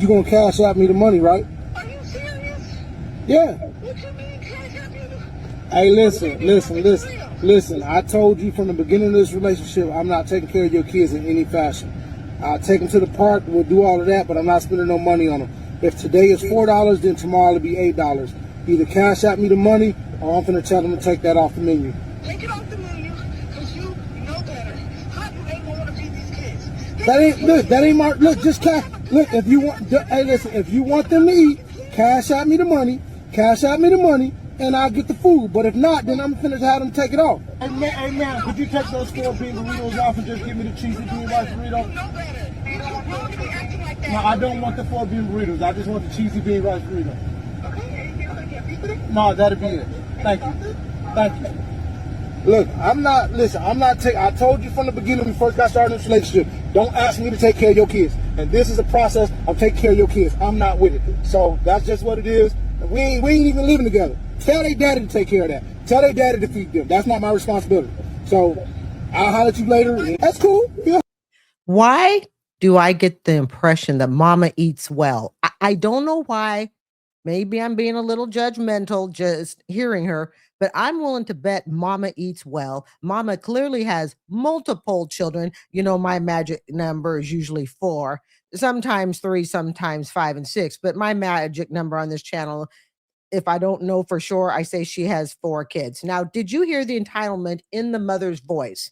you gonna cash out me the money, right? Are you serious? Yeah. What you mean cash out you? Hey, listen. I told you from the beginning of this relationship, I'm not taking care of your kids in any fashion. I'll take them to the park, we'll do all of that, but I'm not spending no money on them. If today is $4, then tomorrow it'll be $8. Either cash out me the money, or I'm gonna tell them to take that off the menu. Take it off the menu, because you know better. How you ain't gonna want to feed these kids? If you want, hey, listen, if you want them to eat, cash out me the money, and I'll get the food. But if not, then I'm finna have them take it off. Hey man, could you take those 4 bean burritos off and just give me the cheesy bean rice burrito? You know better. You don't be acting like that. No, I don't want the 4 bean burritos. I just want the cheesy bean rice burrito. Okay, No, that'll be it. Thank you. Look, I told you from the beginning when we first got started in this relationship, don't ask me to take care of your kids. And this is a process of taking care of your kids. I'm not with it. So that's just what it is. We ain't even living together. Tell their daddy to take care of that. Tell their daddy to feed them. That's not my responsibility. So I'll holler at you later. That's cool. Yeah. Why do I get the impression that mama eats well? I don't know why. Maybe I'm being a little judgmental just hearing her, but I'm willing to bet mama eats well. Mama clearly has multiple children. You know, my magic number is usually 4, sometimes 3, sometimes 5 and 6. But my magic number on this channel, if I don't know for sure, I say she has 4 kids. Now, did you hear the entitlement in the mother's voice?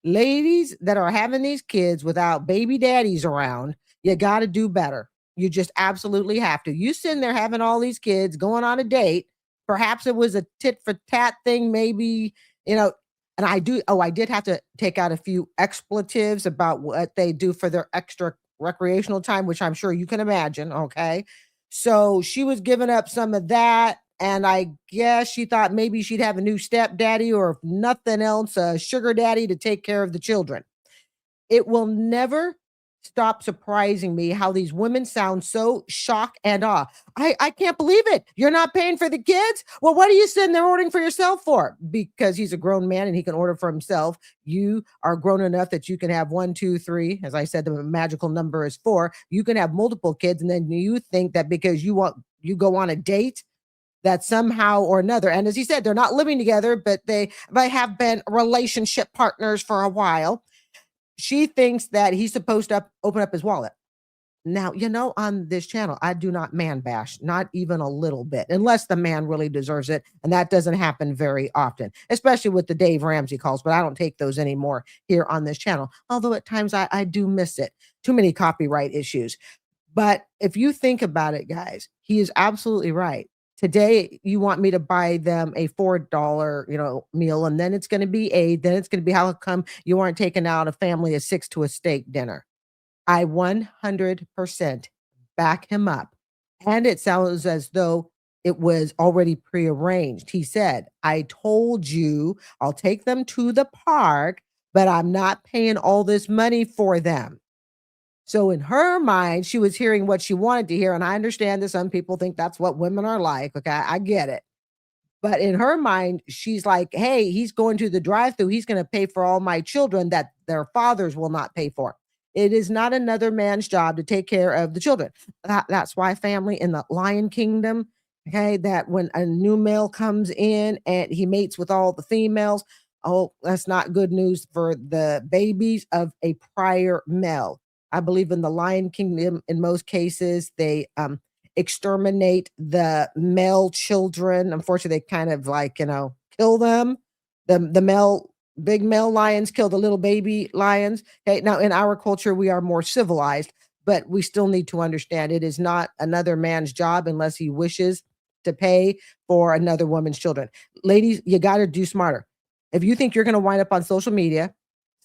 Ladies that are having these kids without baby daddies around, you got to do better. You just absolutely have to. You sitting there having all these kids going on a date. Perhaps it was a tit for tat thing, maybe, and I did have to take out a few expletives about what they do for their extra recreational time, which I'm sure you can imagine. Okay. So she was giving up some of that. And I guess she thought maybe she'd have a new stepdaddy, or if nothing else, a sugar daddy to take care of the children. It will never stop surprising me how these women sound so shock and awe. I can't believe it. You're not paying for the kids? Well, what are you sitting there ordering for yourself for? Because he's a grown man and he can order for himself. You are grown enough that you can have 1, 2, 3. As I said, the magical number is 4. You can have multiple kids, and then you think that because you go on a date, that somehow or another, and as he said, they're not living together, but they have been relationship partners for a while. She thinks that he's supposed to open up his wallet. Now, on this channel, I do not man bash, not even a little bit, unless the man really deserves it. And that doesn't happen very often, especially with the Dave Ramsey calls, but I don't take those anymore here on this channel. Although at times I do miss it. Too many copyright issues. But if you think about it, guys, he is absolutely right. Today, you want me to buy them a $4, meal, and then it's going to be $8. Then it's going to be, how come you aren't taking out a family of 6 to a steak dinner? I 100% back him up. And it sounds as though it was already prearranged. He said, I told you I'll take them to the park, but I'm not paying all this money for them. So in her mind, she was hearing what she wanted to hear. And I understand that some people think that's what women are like. Okay, I get it. But in her mind, she's like, hey, he's going to the drive-thru. He's going to pay for all my children that their fathers will not pay for. It is not another man's job to take care of the children. That's why family in the Lion Kingdom, okay, that when a new male comes in and he mates with all the females, oh, that's not good news for the babies of a prior male. I believe in the Lion Kingdom, in most cases, they exterminate the male children. Unfortunately, they kind of kill them. The big male lions kill the little baby lions. Okay, now in our culture, we are more civilized, but we still need to understand it is not another man's job unless he wishes to pay for another woman's children. Ladies, you got to do smarter. If you think you're going to wind up on social media,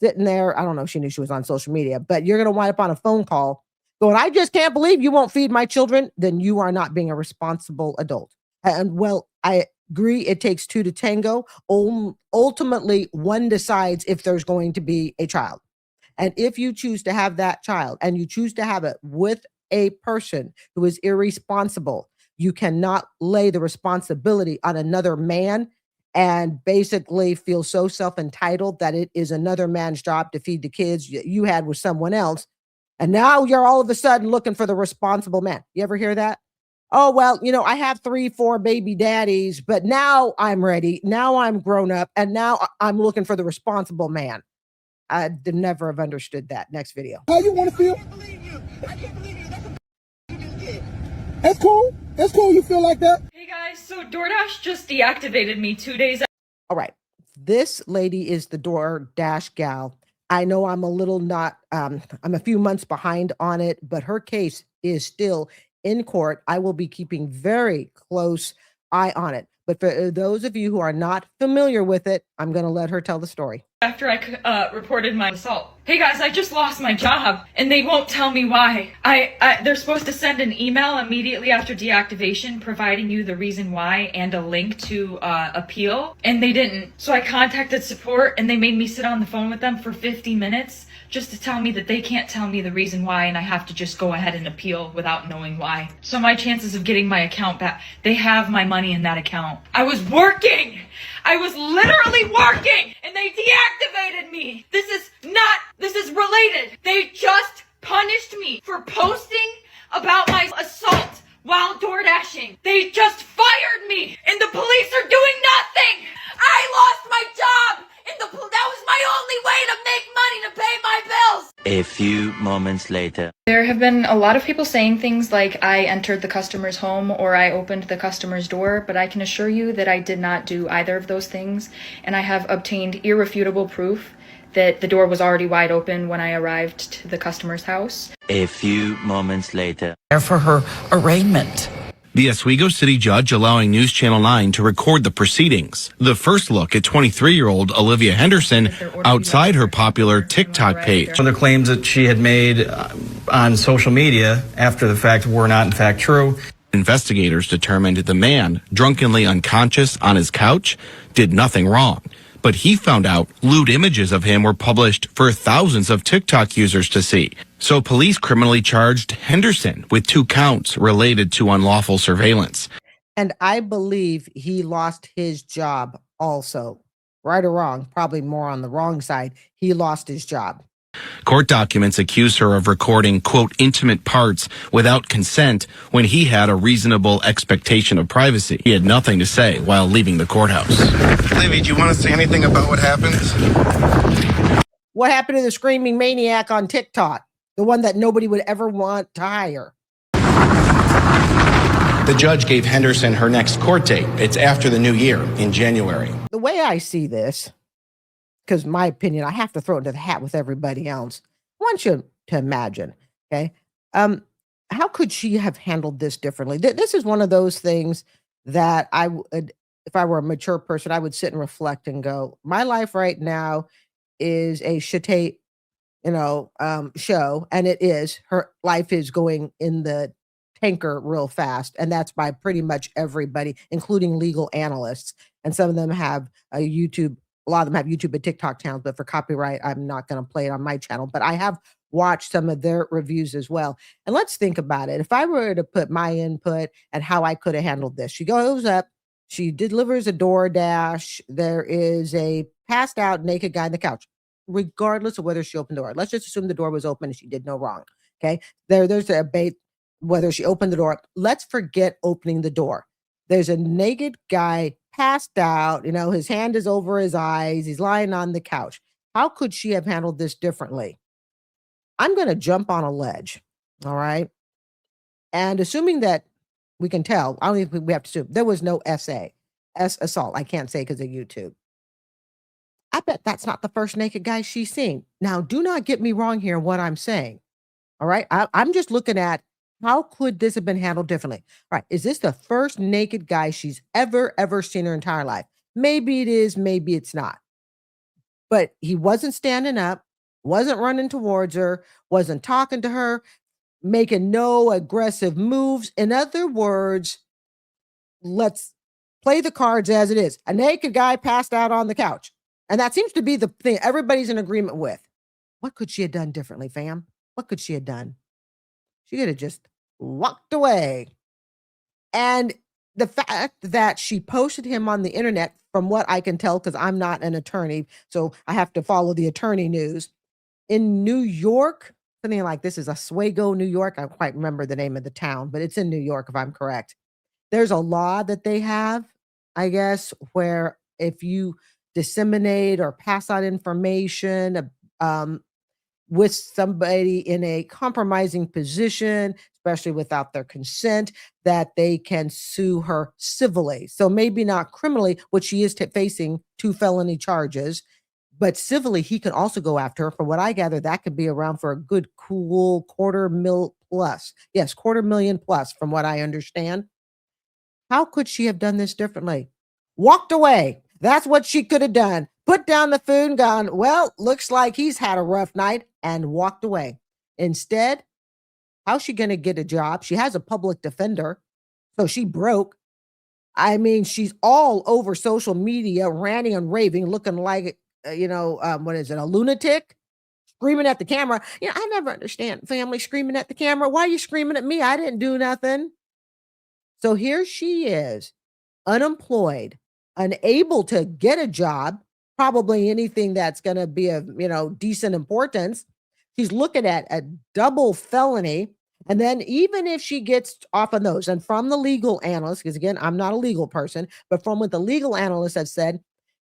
sitting there, I don't know if she knew she was on social media, but you're going to wind up on a phone call going, I just can't believe you won't feed my children, then you are not being a responsible adult. And well, I agree it takes 2 to tango. Ultimately, one decides if there's going to be a child. And if you choose to have that child and you choose to have it with a person who is irresponsible, you cannot lay the responsibility on another man and basically feel so self-entitled that it is another man's job to feed the kids you had with someone else. And now you're all of a sudden looking for the responsible man. You ever hear that? Oh, well, I have 3, 4 baby daddies, but now I'm ready. Now I'm grown up, and now I'm looking for the responsible man. I'd never have understood that. Next video. How you want to feel? I can't believe you. I can't believe you. That's a you just did. That's cool. That's cool. You feel like that? Hey guys, so DoorDash just deactivated me 2 days. All right. This lady is the DoorDash gal. I know I'm a little not, I'm a few months behind on it, but her case is still in court. I will be keeping very close eye on it. But for those of you who are not familiar with it, I'm going to let her tell the story. After I reported my assault. Hey guys, I just lost my job and they won't tell me why. They're supposed to send an email immediately after deactivation providing you the reason why and a link to appeal, and they didn't. So I contacted support and they made me sit on the phone with them for 50 minutes just to tell me that they can't tell me the reason why and I have to just go ahead and appeal without knowing why. So my chances of getting my account back, they have my money in that account. I was working! I was literally working and they deactivated me. This is related. They just punished me for posting about my assault while door dashing. They just fired me and the police are doing nothing. I lost my job and that was my only way to make money to pay my bills. A few moments later. There have been a lot of people saying things like I entered the customer's home or I opened the customer's door, but I can assure you that I did not do either of those things, and I have obtained irrefutable proof that the door was already wide open when I arrived to the customer's house. A few moments later. For her arraignment. The Oswego City judge allowing News Channel 9 to record the proceedings. The first look at 23-year-old Olivia Henderson outside her popular TikTok page. Some of the claims that she had made on social media after the fact were not in fact true. Investigators determined the man, drunkenly unconscious on his couch, did nothing wrong. But he found out lewd images of him were published for thousands of TikTok users to see. So police criminally charged Henderson with 2 counts related to unlawful surveillance. And I believe he lost his job also. Right or wrong, probably more on the wrong side. He lost his job. Court documents accuse her of recording, quote, intimate parts without consent when he had a reasonable expectation of privacy. He had nothing to say while leaving the courthouse. Livy, do you want to say anything about what happened? What happened to the screaming maniac on TikTok? The one that nobody would ever want to hire. The judge gave Henderson her next court date. It's after the new year in January. The way I see this, because my opinion, I have to throw it into the hat with everybody else. I want you to imagine, okay? How could she have handled this differently? This is one of those things that I would, if I were a mature person, I would sit and reflect and go, my life right now is a shitty, show, and it is. Her life is going in the tanker real fast, and that's by pretty much everybody, including legal analysts. And some of them have a YouTube. A lot of them have YouTube and TikTok channels, but for copyright, I'm not going to play it on my channel. But I have watched some of their reviews as well. And let's think about it. If I were to put my input and how I could have handled this, she goes up, she delivers a DoorDash. There is a passed out naked guy on the couch, regardless of whether she opened the door. Let's just assume the door was open and she did no wrong. Okay. There's a debate whether she opened the door. Let's forget opening the door. There's a naked guy passed out, his hand is over his eyes. He's lying on the couch. How could she have handled this differently? I'm going to jump on a ledge. All right. And assuming that we can tell, I don't even think we have to assume there was no assault. I can't say because of YouTube. I bet that's not the first naked guy she's seen. Now, do not get me wrong here in what I'm saying. All right. I'm just looking at how could this have been handled differently? All right. Is this the first naked guy she's ever seen her entire life? Maybe it is, maybe it's not. But he wasn't standing up, wasn't running towards her, wasn't talking to her, making no aggressive moves. In other words, let's play the cards as it is. A naked guy passed out on the couch. And that seems to be the thing everybody's in agreement with. What could she have done differently, fam? What could she have done? She could have just walked away. And the fact that she posted him on the internet, from what I can tell, because I'm not an attorney, so I have to follow the attorney news. In New York, something like this is Oswego, New York. I don't quite remember the name of the town, but it's in New York if I'm correct. There's a law that they have, I guess, where if you disseminate or pass out information um, with somebody in a compromising position, especially without their consent, that they can sue her civilly. So maybe not criminally, which she is facing 2 felony charges, but civilly, he can also go after her. From what I gather, that could be around for a good, cool quarter mil plus. Yes, quarter million plus, from what I understand. How could she have done this differently? Walked away. That's what she could have done. Put down the food and gone, well, looks like he's had a rough night, and walked away. Instead, how's she going to get a job? She has a public defender, so she broke. I mean, she's all over social media, ranting and raving, looking like, what is it, a lunatic? Screaming at the camera. I never understand family screaming at the camera. Why are you screaming at me? I didn't do nothing. So here she is, unemployed, unable to get a job, probably anything that's going to be of, decent importance. She's looking at a double felony. And then even if she gets off on those, and from the legal analyst, because again, I'm not a legal person, but from what the legal analysts have said,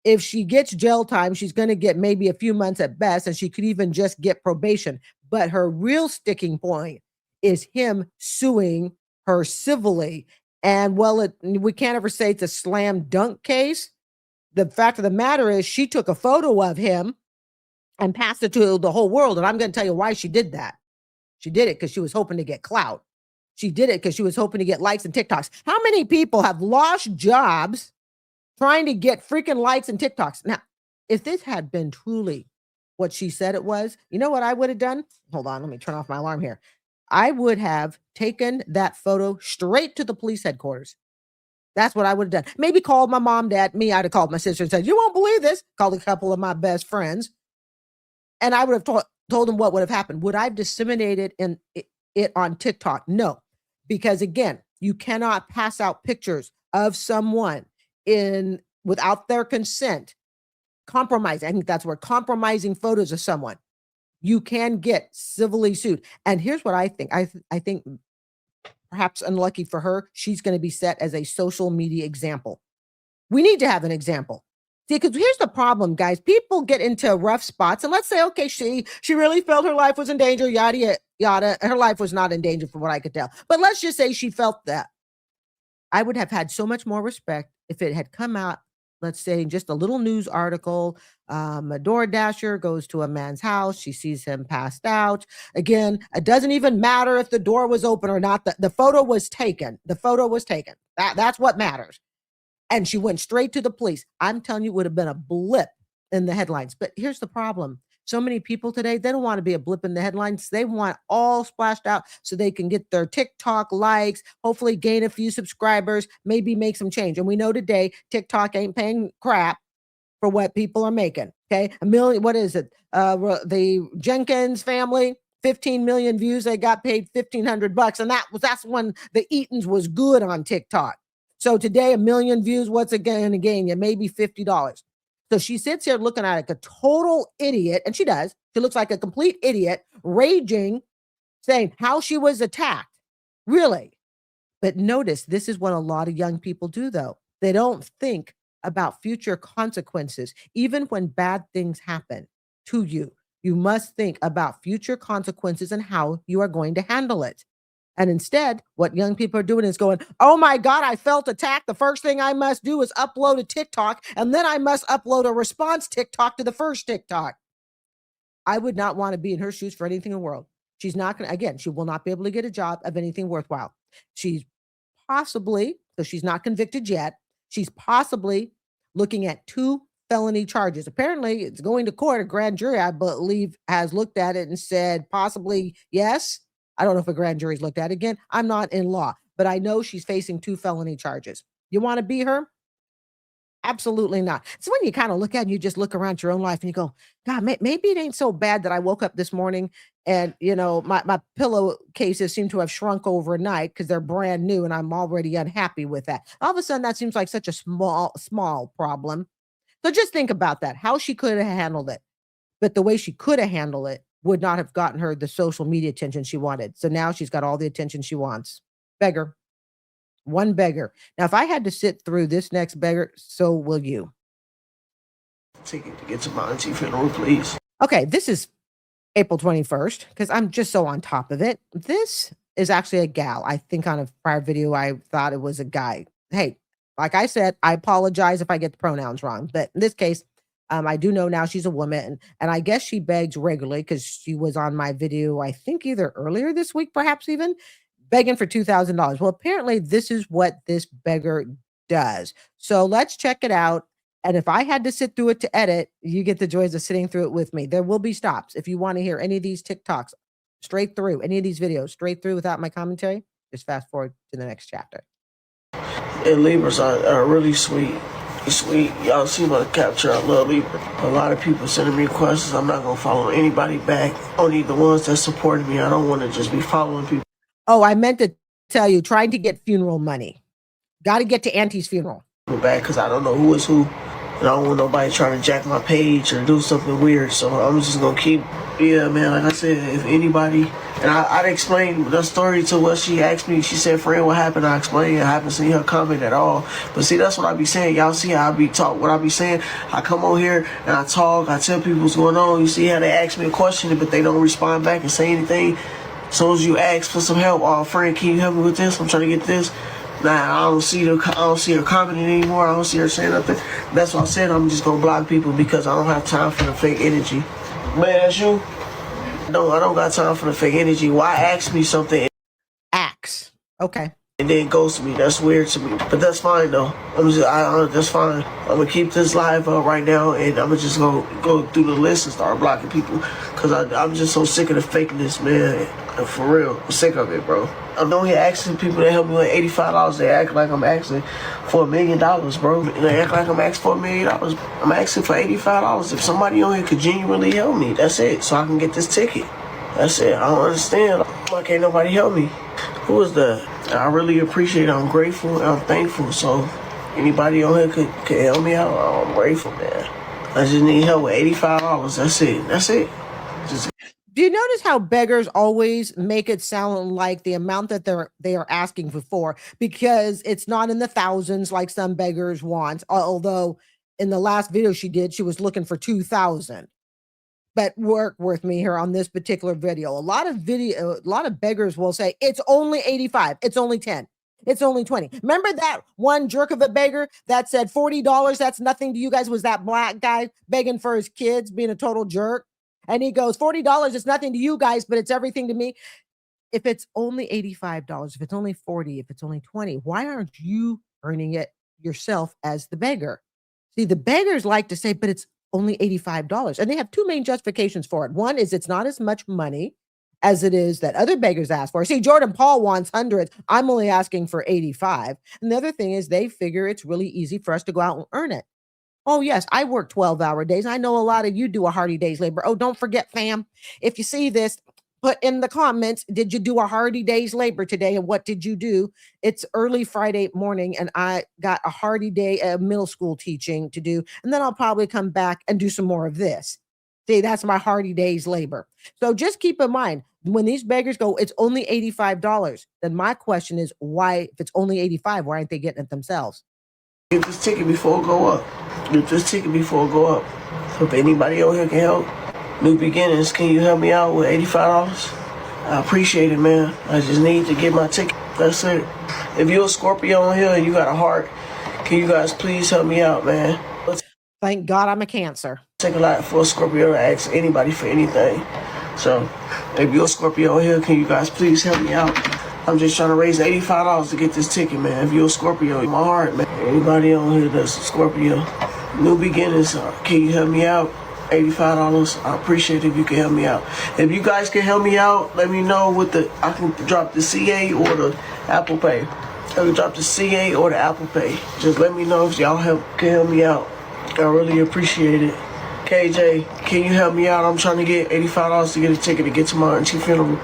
if she gets jail time, she's going to get maybe a few months at best, and she could even just get probation. But her real sticking point is him suing her civilly. And we can't ever say it's a slam dunk case. The fact of the matter is she took a photo of him and passed it to the whole world. And I'm going to tell you why she did that. She did it because she was hoping to get clout. She did it because she was hoping to get likes and TikToks. How many people have lost jobs trying to get freaking likes and TikToks? Now, if this had been truly what she said it was, you know what I would have done? Hold on, let me turn off my alarm here. I would have taken that photo straight to the police headquarters. That's what I would have done. Maybe called my mom, dad, me. I'd have called my sister and said, you won't believe this. Called a couple of my best friends. And I would have told them what would have happened. Would I have disseminated it on TikTok? No, because again, you cannot pass out pictures of someone without their consent. Compromising. I think that's where compromising photos of someone. You can get civilly sued. And here's what I think. I think perhaps unlucky for her, she's going to be set as a social media example. We need to have an example. See, because here's the problem, guys. People get into rough spots, and let's say, okay, she really felt her life was in danger, yada, yada. Her life was not in danger from what I could tell. But let's just say she felt that. I would have had so much more respect if it had come out, let's say, just a little news article. A door dasher goes to a man's house. She sees him passed out. Again, it doesn't even matter if the door was open or not. The photo was taken. The photo was taken. That's what matters. And she went straight to the police. I'm telling you, it would have been a blip in the headlines. But here's the problem. So many people today, they don't want to be a blip in the headlines. They want all splashed out so they can get their TikTok likes, hopefully gain a few subscribers, maybe make some change. And we know today, TikTok ain't paying crap for what people are making. Okay. $1 million, what is it? The Jenkins family, 15 million views. They got paid $1,500. And that's when the Eatons was good on TikTok. So today, 1 million views, what's it going to gain you? Maybe $50. So she sits here looking at like a total idiot, and she does. She looks like a complete idiot, raging, saying how she was attacked. Really? But notice, this is what a lot of young people do, though. They don't think about future consequences. Even when bad things happen to you, you must think about future consequences and how you are going to handle it. And instead, what young people are doing is going, oh my God, I felt attacked. The first thing I must do is upload a TikTok, and then I must upload a response TikTok to the first TikTok. I would not want to be in her shoes for anything in the world. She's not going to, again, she will not be able to get a job of anything worthwhile. She's possibly, so she's not convicted yet, she's possibly looking at 2 felony charges. Apparently, it's going to court. A grand jury, I believe, has looked at it and said possibly yes. I don't know if a grand jury's looked at it. Again, I'm not in law, but I know she's facing 2 felony charges. You want to be her? Absolutely not. So when you kind of look at it, you just look around your own life and you go, God, maybe it ain't so bad that I woke up this morning and, my pillowcases seem to have shrunk overnight because they're brand new and I'm already unhappy with that. All of a sudden, that seems like such a small problem. So just think about that, how she could have handled it. But the way she could have handled it would not have gotten her the social media attention she wanted. So now she's got all the attention she wants. Beggar. One beggar. Now, if I had to sit through this next beggar, so will you. Ticket to get to my auntie funeral, please. Okay, this is April 21st, because I'm just so on top of it. This is actually a gal. I think on a prior video, I thought it was a guy. Hey, like I said, I apologize if I get the pronouns wrong. But in this case, I do know now she's a woman. And I guess she begs regularly because she was on my video, I think either earlier this week, perhaps even, begging for $2,000. Well, apparently this is what this beggar does. So let's check it out. And if I had to sit through it to edit, you get the joys of sitting through it with me. There will be stops. If you want to hear any of these TikToks straight through, any of these videos straight through without my commentary, just fast forward to the next chapter. And Libras are really sweet. Sweet. Y'all see my capture. I love Libra. A lot of people sending me questions. I'm not going to follow anybody back. Only the ones that supported me. I don't want to just be following people. Oh, I meant to tell you, trying to get funeral money. Got to get to Auntie's funeral. Back because I don't know who is who. And I don't want nobody trying to jack my page or do something weird. So I'm just going to keep, yeah, man, like I said, if anybody, and I'd explain the story to what she asked me. She said, friend, what happened? I explained. I haven't seen her comment at all. But see, that's what I be saying. Y'all see how I be talk. What I be saying, I come on here and I talk. I tell people what's going on. You see how they ask me a question, but they don't respond back and say anything. As soon as you ask for some help, oh, friend, can you help me with this? I'm trying to get this. Nah, I don't see her commenting anymore. I don't see her saying nothing. That's why I said I'm just gonna block people because I don't have time for the fake energy. Man, that's you. No, I don't got time for the fake energy. Why ask me something? Axe. Okay. And then ghost me. That's weird to me. But that's fine though. That's fine. I'm gonna keep this live up right now, and I'm gonna just go through the list and start blocking people because I'm just so sick of the fakeness, man. For real, I'm sick of it, bro. I'm on here asking people to help me with $85. They act like I'm asking for $1 million, bro. They act like I'm asking for $1 million. I'm asking for $85. If somebody on here could genuinely help me, that's it. So I can get this ticket. That's it. I don't understand. Why can't nobody help me? Who is that? I really appreciate it. I'm grateful and I'm thankful. So anybody on here could help me out. I'm grateful, man. I just need help with $85. That's it. That's it. Do you notice how beggars always make it sound like the amount that they are asking for, because it's not in the thousands like some beggars want, although in the last video she did, she was looking for 2,000. But work with me here on this particular video. A lot of beggars will say it's only 85, it's only 10, it's only 20. Remember that one jerk of a beggar that said $40, that's nothing to you guys? Was that black guy begging for his kids, being a total jerk? And he goes, $40 is nothing to you guys, but it's everything to me. If it's only $85, if it's only 40, if it's only 20, why aren't you earning it yourself as the beggar? See, the beggars like to say, but it's only $85. And they have two main justifications for it. One is it's not as much money as it is that other beggars ask for. See, Jordan Paul wants hundreds. I'm only asking for 85. And the other thing is they figure it's really easy for us to go out and earn it. Oh, yes, I work 12-hour days. I know a lot of you do a hardy day's labor. Oh, don't forget, fam, if you see this, put in the comments, did you do a hardy day's labor today? And what did you do? It's early Friday morning, and I got a hardy day of middle school teaching to do. And then I'll probably come back and do some more of this. See, that's my hardy day's labor. So just keep in mind, when these beggars go, it's only $85, then my question is, why, if it's only 85, why aren't they getting it themselves? Get this ticket before it go up. Get this ticket before it go up. So if anybody out here can help, New Beginnings, can you help me out with $85? I appreciate it, man. I just need to get my ticket. That's it. If you're a Scorpio on here and you got a heart, can you guys please help me out, man? Thank God I'm a Cancer. Take a lot for a Scorpio to ask anybody for anything. So if you're a Scorpio on here, can you guys please help me out? I'm just trying to raise $85 to get this ticket, man. If you're a Scorpio, my heart, man. Anybody on here that's a Scorpio, New Beginnings, can you help me out? $85. I appreciate it if you can help me out. If you guys can help me out, let me know I can drop the CA or the Apple Pay. I can drop the CA or the Apple Pay. Just let me know if y'all can help me out. I really appreciate it. KJ, can you help me out? I'm trying to get $85 to get a ticket to get to my auntie funeral.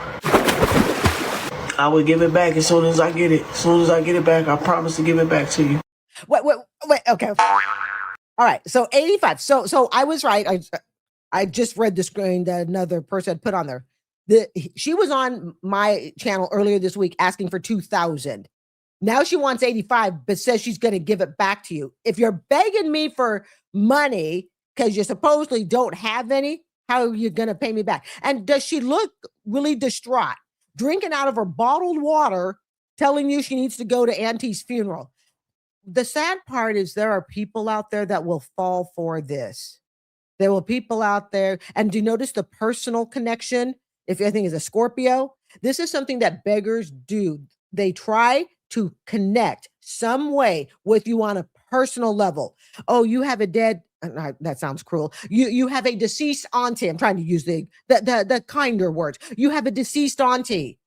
I will give it back as soon as I get it. As soon as I get it back, I promise to give it back to you. Wait, okay. All right, so 85. So I was right. I just read the screen that another person had put on there. She was on my channel earlier this week asking for 2,000. Now she wants 85, but says she's going to give it back to you. If you're begging me for money because you supposedly don't have any, how are you going to pay me back? And does she look really distraught, drinking out of her bottled water, telling you she needs to go to Auntie's funeral? The sad part is there are people out there that will fall for this. There will people out there. And do you notice the personal connection? If I think is a Scorpio, this is something that beggars do. They try to connect some way with you on a personal level. Oh, you have a dead, that sounds cruel. You have a deceased auntie. I'm trying to use the kinder words. You have a deceased auntie.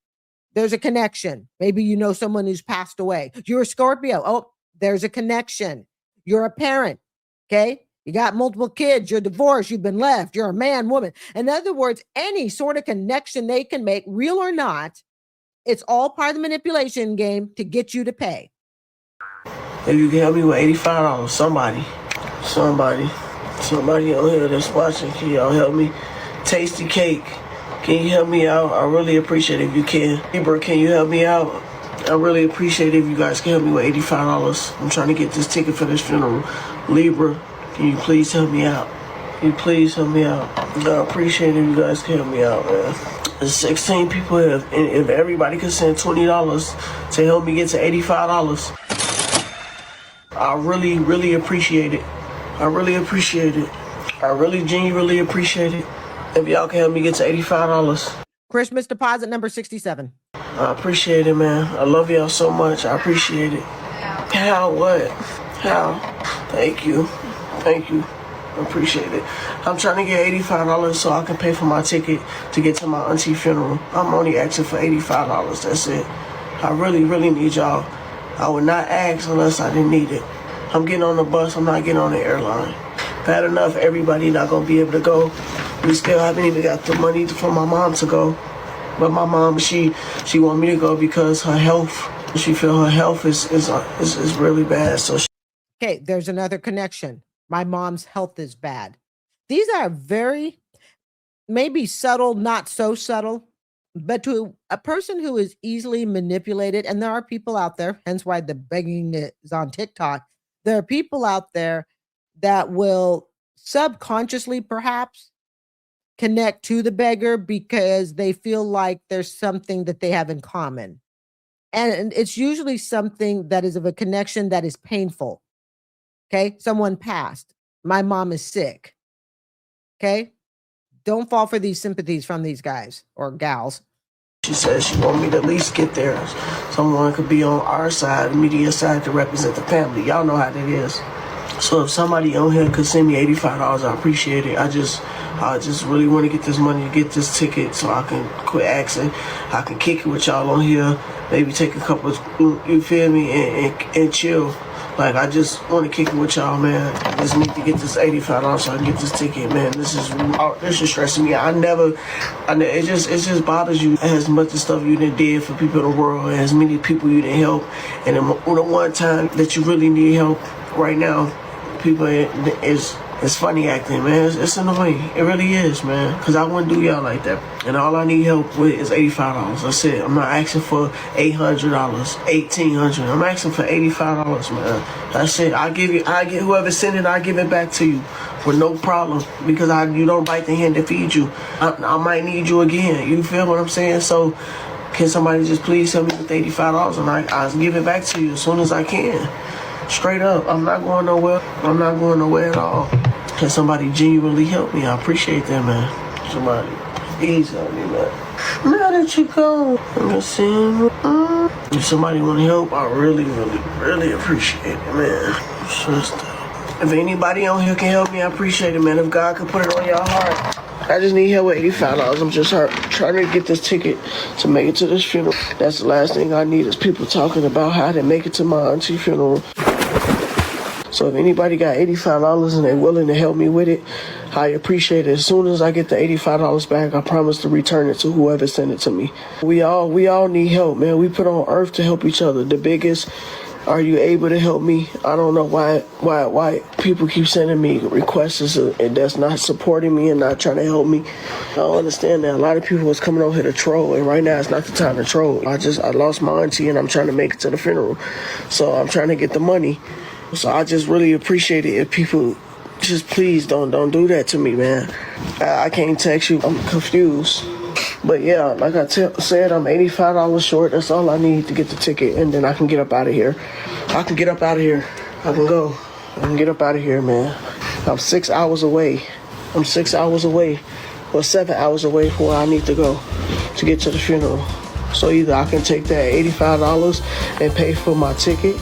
There's a connection. Maybe you know someone who's passed away. You're a Scorpio. Oh, there's a connection. You're a parent. Okay. You got multiple kids. You're divorced. You've been left. You're a man, woman. In other words, any sort of connection they can make, real or not, it's all part of the manipulation game to get you to pay. If you can help me with $85, somebody on here that's watching, can y'all help me? Tasty Cake, can you help me out? I really appreciate it if you can. Libra, can you help me out? I really appreciate it if you guys can help me with $85. I'm trying to get this ticket for this funeral. Libra, can you please help me out? Can you please help me out? I appreciate it if you guys can help me out, man. There's 16 people here. If everybody could send $20 to help me get to $85, I really, really appreciate it. I really appreciate it. I really genuinely appreciate it. If y'all can help me get to $85. Christmas deposit number 67. I appreciate it, man. I love y'all so much. I appreciate it. How? What? How? Thank you. Thank you. I appreciate it. I'm trying to get $85 so I can pay for my ticket to get to my auntie funeral. I'm only asking for $85. That's it. I really, really need y'all. I would not ask unless I didn't need it. I'm getting on the bus. I'm not getting on the airline. Bad enough, everybody not going to be able to go. We still haven't even got the money for my mom to go. But my mom, she want me to go because her health, she feel her health is really bad. So okay, there's another connection. My mom's health is bad. These are very, maybe subtle, not so subtle, but to a person who is easily manipulated, and there are people out there, hence why the begging is on TikTok, there are people out there that will subconsciously perhaps connect to the beggar because they feel like there's something that they have in common. And it's usually something that is of a connection that is painful. Okay, someone passed. My mom is sick. Okay, don't fall for these sympathies from these guys or gals. She says she want me to at least get there. Someone could be on our side, media side, to represent the family. Y'all know how that is. So if somebody on here could send me $85, I appreciate it. I just really want to get this money to get this ticket so I can quit asking. I can kick it with y'all on here. Maybe take a couple, you feel me, and chill. Like, I just want to kick it with y'all, man. I just need to get this $85 so I can get this ticket, man. This is stressing me. It just bothers you as much as stuff you done did for people in the world, as many people you didn't help. And the one time that you really need help right now, people it's funny acting, man. It's annoying. It really is, man. Because I wouldn't do y'all like that. And all I need help with is $85. That's it. I'm not asking for $800, $1,800. I'm asking for $85, man. That's it. I get whoever sent it, I give it back to you with no problem. Because you don't bite the hand that feeds you. I might need you again. You feel what I'm saying? So can somebody just please help me with $85 and I'll give it back to you as soon as I can. Straight up, I'm not going nowhere. I'm not going nowhere at all. Can somebody genuinely help me? I appreciate that, man. Somebody, please help me, man. Now that you go, I'm gonna sing. If somebody want to help, I really, really, really appreciate it, man. If anybody on here can help me, I appreciate it, man. If God could put it on your heart. I just need help with $85. I'm just trying to get this ticket to make it to this funeral. That's the last thing I need is people talking about how to make it to my auntie funeral. So if anybody got $85 and they're willing to help me with it, I appreciate it. As soon as I get the $85 back, I promise to return it to whoever sent it to me. We all need help, man. We put on earth to help each other. The biggest Are you able to help me? I don't know why people keep sending me requests and that's not supporting me and not trying to help me. I don't understand that. A lot of people was coming over here to troll, and right now it's not the time to troll. I lost my auntie and I'm trying to make it to the funeral. So I'm trying to get the money. So I just really appreciate it if people just please don't do that to me, man. I can't text you. I'm confused. But yeah, like I said, I'm $85 short. That's all I need to get the ticket, and then I can get up out of here. I can get up out of here. I can go. I can get up out of here, man. I'm 6 hours away. I'm 6 hours away, or 7 hours away from where I need to go to get to the funeral. So either I can take that $85 and pay for my ticket,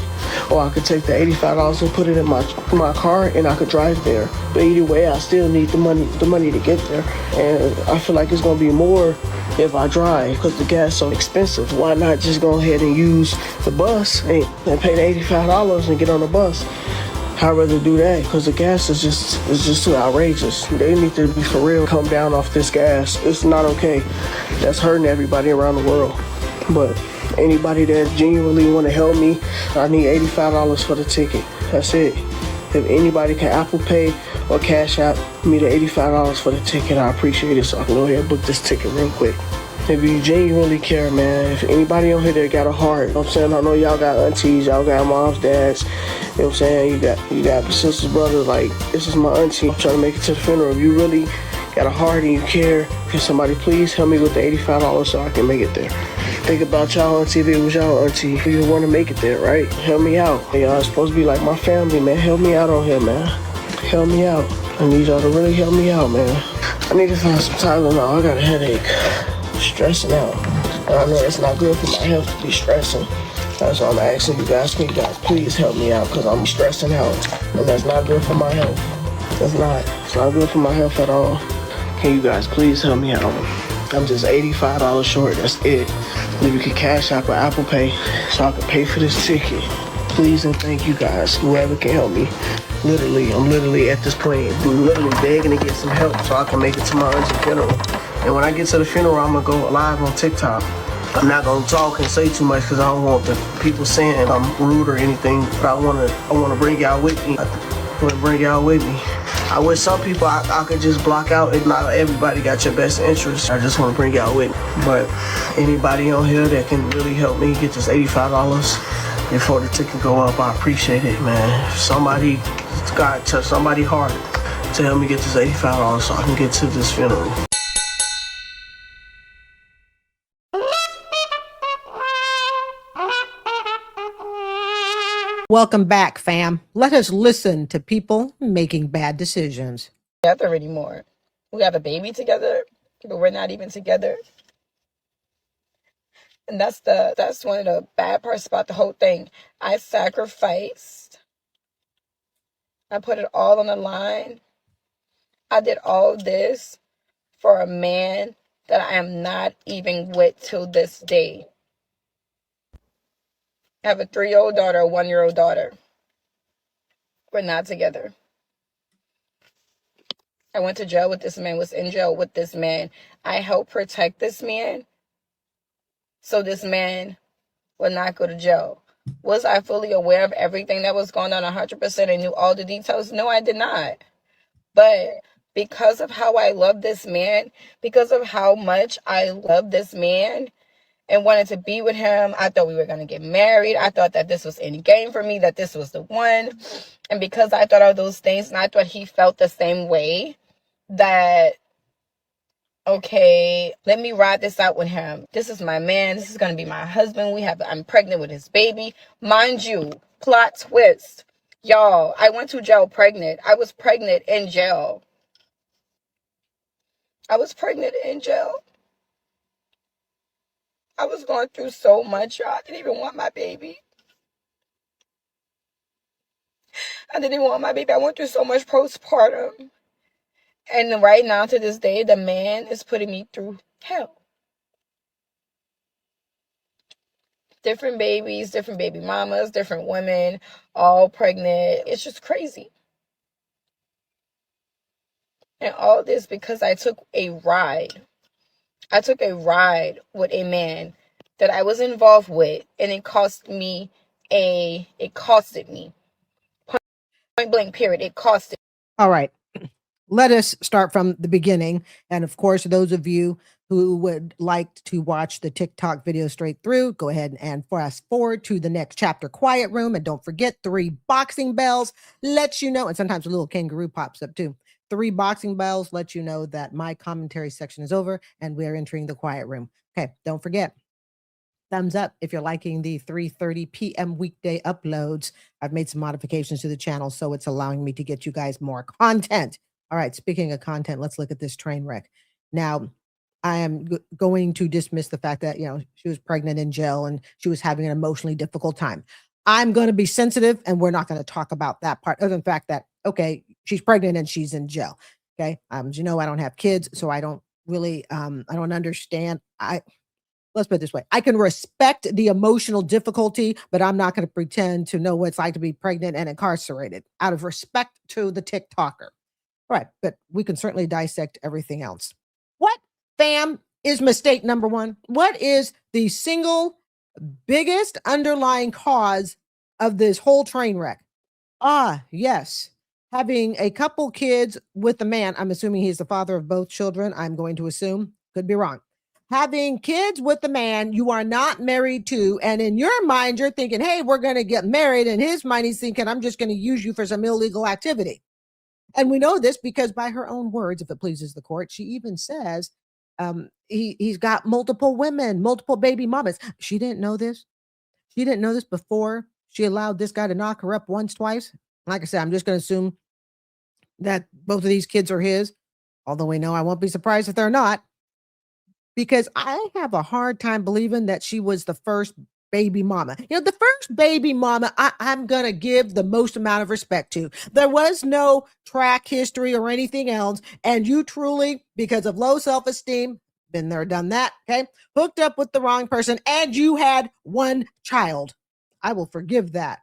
or I could take the $85 and put it in my car and I could drive there. But either way, I still need the money to get there. And I feel like it's gonna be more if I drive because the gas is so expensive. Why not just go ahead and use the bus and pay the $85 and get on the bus? I'd rather do that because the gas is just too outrageous. They need to be for real, come down off this gas. It's not okay. That's hurting everybody around the world. But anybody that genuinely want to help me, I need $85 for the ticket. That's it. If anybody can Apple Pay or Cash App me the $85 for the ticket, I appreciate it so I can go ahead and book this ticket real quick. If you genuinely care, man, if anybody on here that got a heart, you know what I'm saying? I know y'all got aunties, y'all got moms, dads, you know what I'm saying? You got sisters, brothers, like, this is my auntie. I'm trying to make it to the funeral. If you really got a heart and you care, can somebody please help me with the $85 so I can make it there? Think about y'all auntie if it was y'all auntie. You want to make it there, right? Help me out. Y'all supposed to be like my family, man. Help me out on here, man. Help me out. I need y'all to really help me out, man. I need to find some Tylenol. I got a headache. Stressing out. I know it's not good for my health to be stressing. That's why I'm asking you guys, can you guys please help me out because I'm stressing out. And that's not good for my health. It's not good for my health at all. Can you guys please help me out? I'm just $85 short, that's it. If you can Cash App or Apple Pay so I can pay for this ticket. Please and thank you guys, whoever can help me. I'm literally at this point, literally begging to get some help so I can make it to my auntie's funeral. And when I get to the funeral, I'm gonna go live on TikTok. I'm not gonna talk and say too much because I don't want the people saying I'm rude or anything, but I wanna bring y'all with me. I wish some people I could just block out. If not everybody got your best interest, I just want to bring y'all with me. But anybody on here that can really help me get this $85 before the ticket go up, I appreciate it, man. If somebody, God touch somebody's heart to help me get this $85 so I can get to this funeral. Welcome back, fam. Let us listen to people making bad decisions. Together anymore. We have a baby together, but we're not even together. And that's one of the bad parts about the whole thing. I sacrificed. I put it all on the line. I did all this for a man that I am not even with till this day. I have a 3-year-old daughter, a 1-year-old daughter. We're not together. I went to jail with this man, was in jail with this man. I helped protect this man so this man would not go to jail. Was I fully aware of everything that was going on 100% and knew all the details? No, I did not. But because of how I love this man, because of how much I love this man and wanted to be with him, I thought we were going to get married. I thought that this was any game for me, that this was the one. And because I thought of those things and I thought he felt the same way, that, okay, let me ride this out with him. This is my man. This is going to be my husband. I'm pregnant with his baby. Mind you, plot twist. Y'all, I went to jail pregnant. I was pregnant in jail. I was going through so much, y'all. I didn't even want my baby. I went through so much postpartum. And right now, to this day, the man is putting me through hell. Different babies, different baby mamas, different women, all pregnant. It's just crazy. And all this because I took a ride. I took a ride with a man that I was involved with, and it cost me it costed me. Point blank period. It costed. All right. Let us start from the beginning. And of course, those of you who would like to watch the TikTok video straight through, go ahead and fast forward to the next chapter, Quiet Room. And don't forget, 3 boxing bells lets you know, and sometimes a little kangaroo pops up too. 3 boxing bells let you know that my commentary section is over and we are entering the quiet room. Okay, don't forget. Thumbs up if you're liking the 3:30 p.m. weekday uploads. I've made some modifications to the channel, so it's allowing me to get you guys more content. All right, speaking of content, let's look at this train wreck. Now, I am going to dismiss the fact that, she was pregnant in jail and she was having an emotionally difficult time. I'm going to be sensitive and we're not going to talk about that part, other than the fact that, okay, she's pregnant and she's in jail. Okay. As you know, I don't have kids, so I don't really, I don't understand. Let's put it this way. I can respect the emotional difficulty, but I'm not going to pretend to know what it's like to be pregnant and incarcerated out of respect to the TikToker. All right. But we can certainly dissect everything else. What, fam, is mistake number 1? What is the single biggest underlying cause of this whole train wreck? Yes. Having a couple kids with a man. I'm assuming he's the father of both children. I'm going to assume. Could be wrong. Having kids with the man you are not married to, and in your mind, you're thinking, hey, we're going to get married. And his mind, he's thinking, I'm just going to use you for some illegal activity. And we know this because by her own words, if it pleases the court, she even says he's got multiple women, multiple baby mamas. She didn't know this. She didn't know this before she allowed this guy to knock her up once, twice. Like I said, I'm just going to assume that both of these kids are his, although we know I won't be surprised if they're not. Because I have a hard time believing that she was the first baby mama. The first baby mama, I'm going to give the most amount of respect to. There was no track history or anything else. And you truly, because of low self-esteem, been there, done that, okay, hooked up with the wrong person, and you had 1 child. I will forgive that.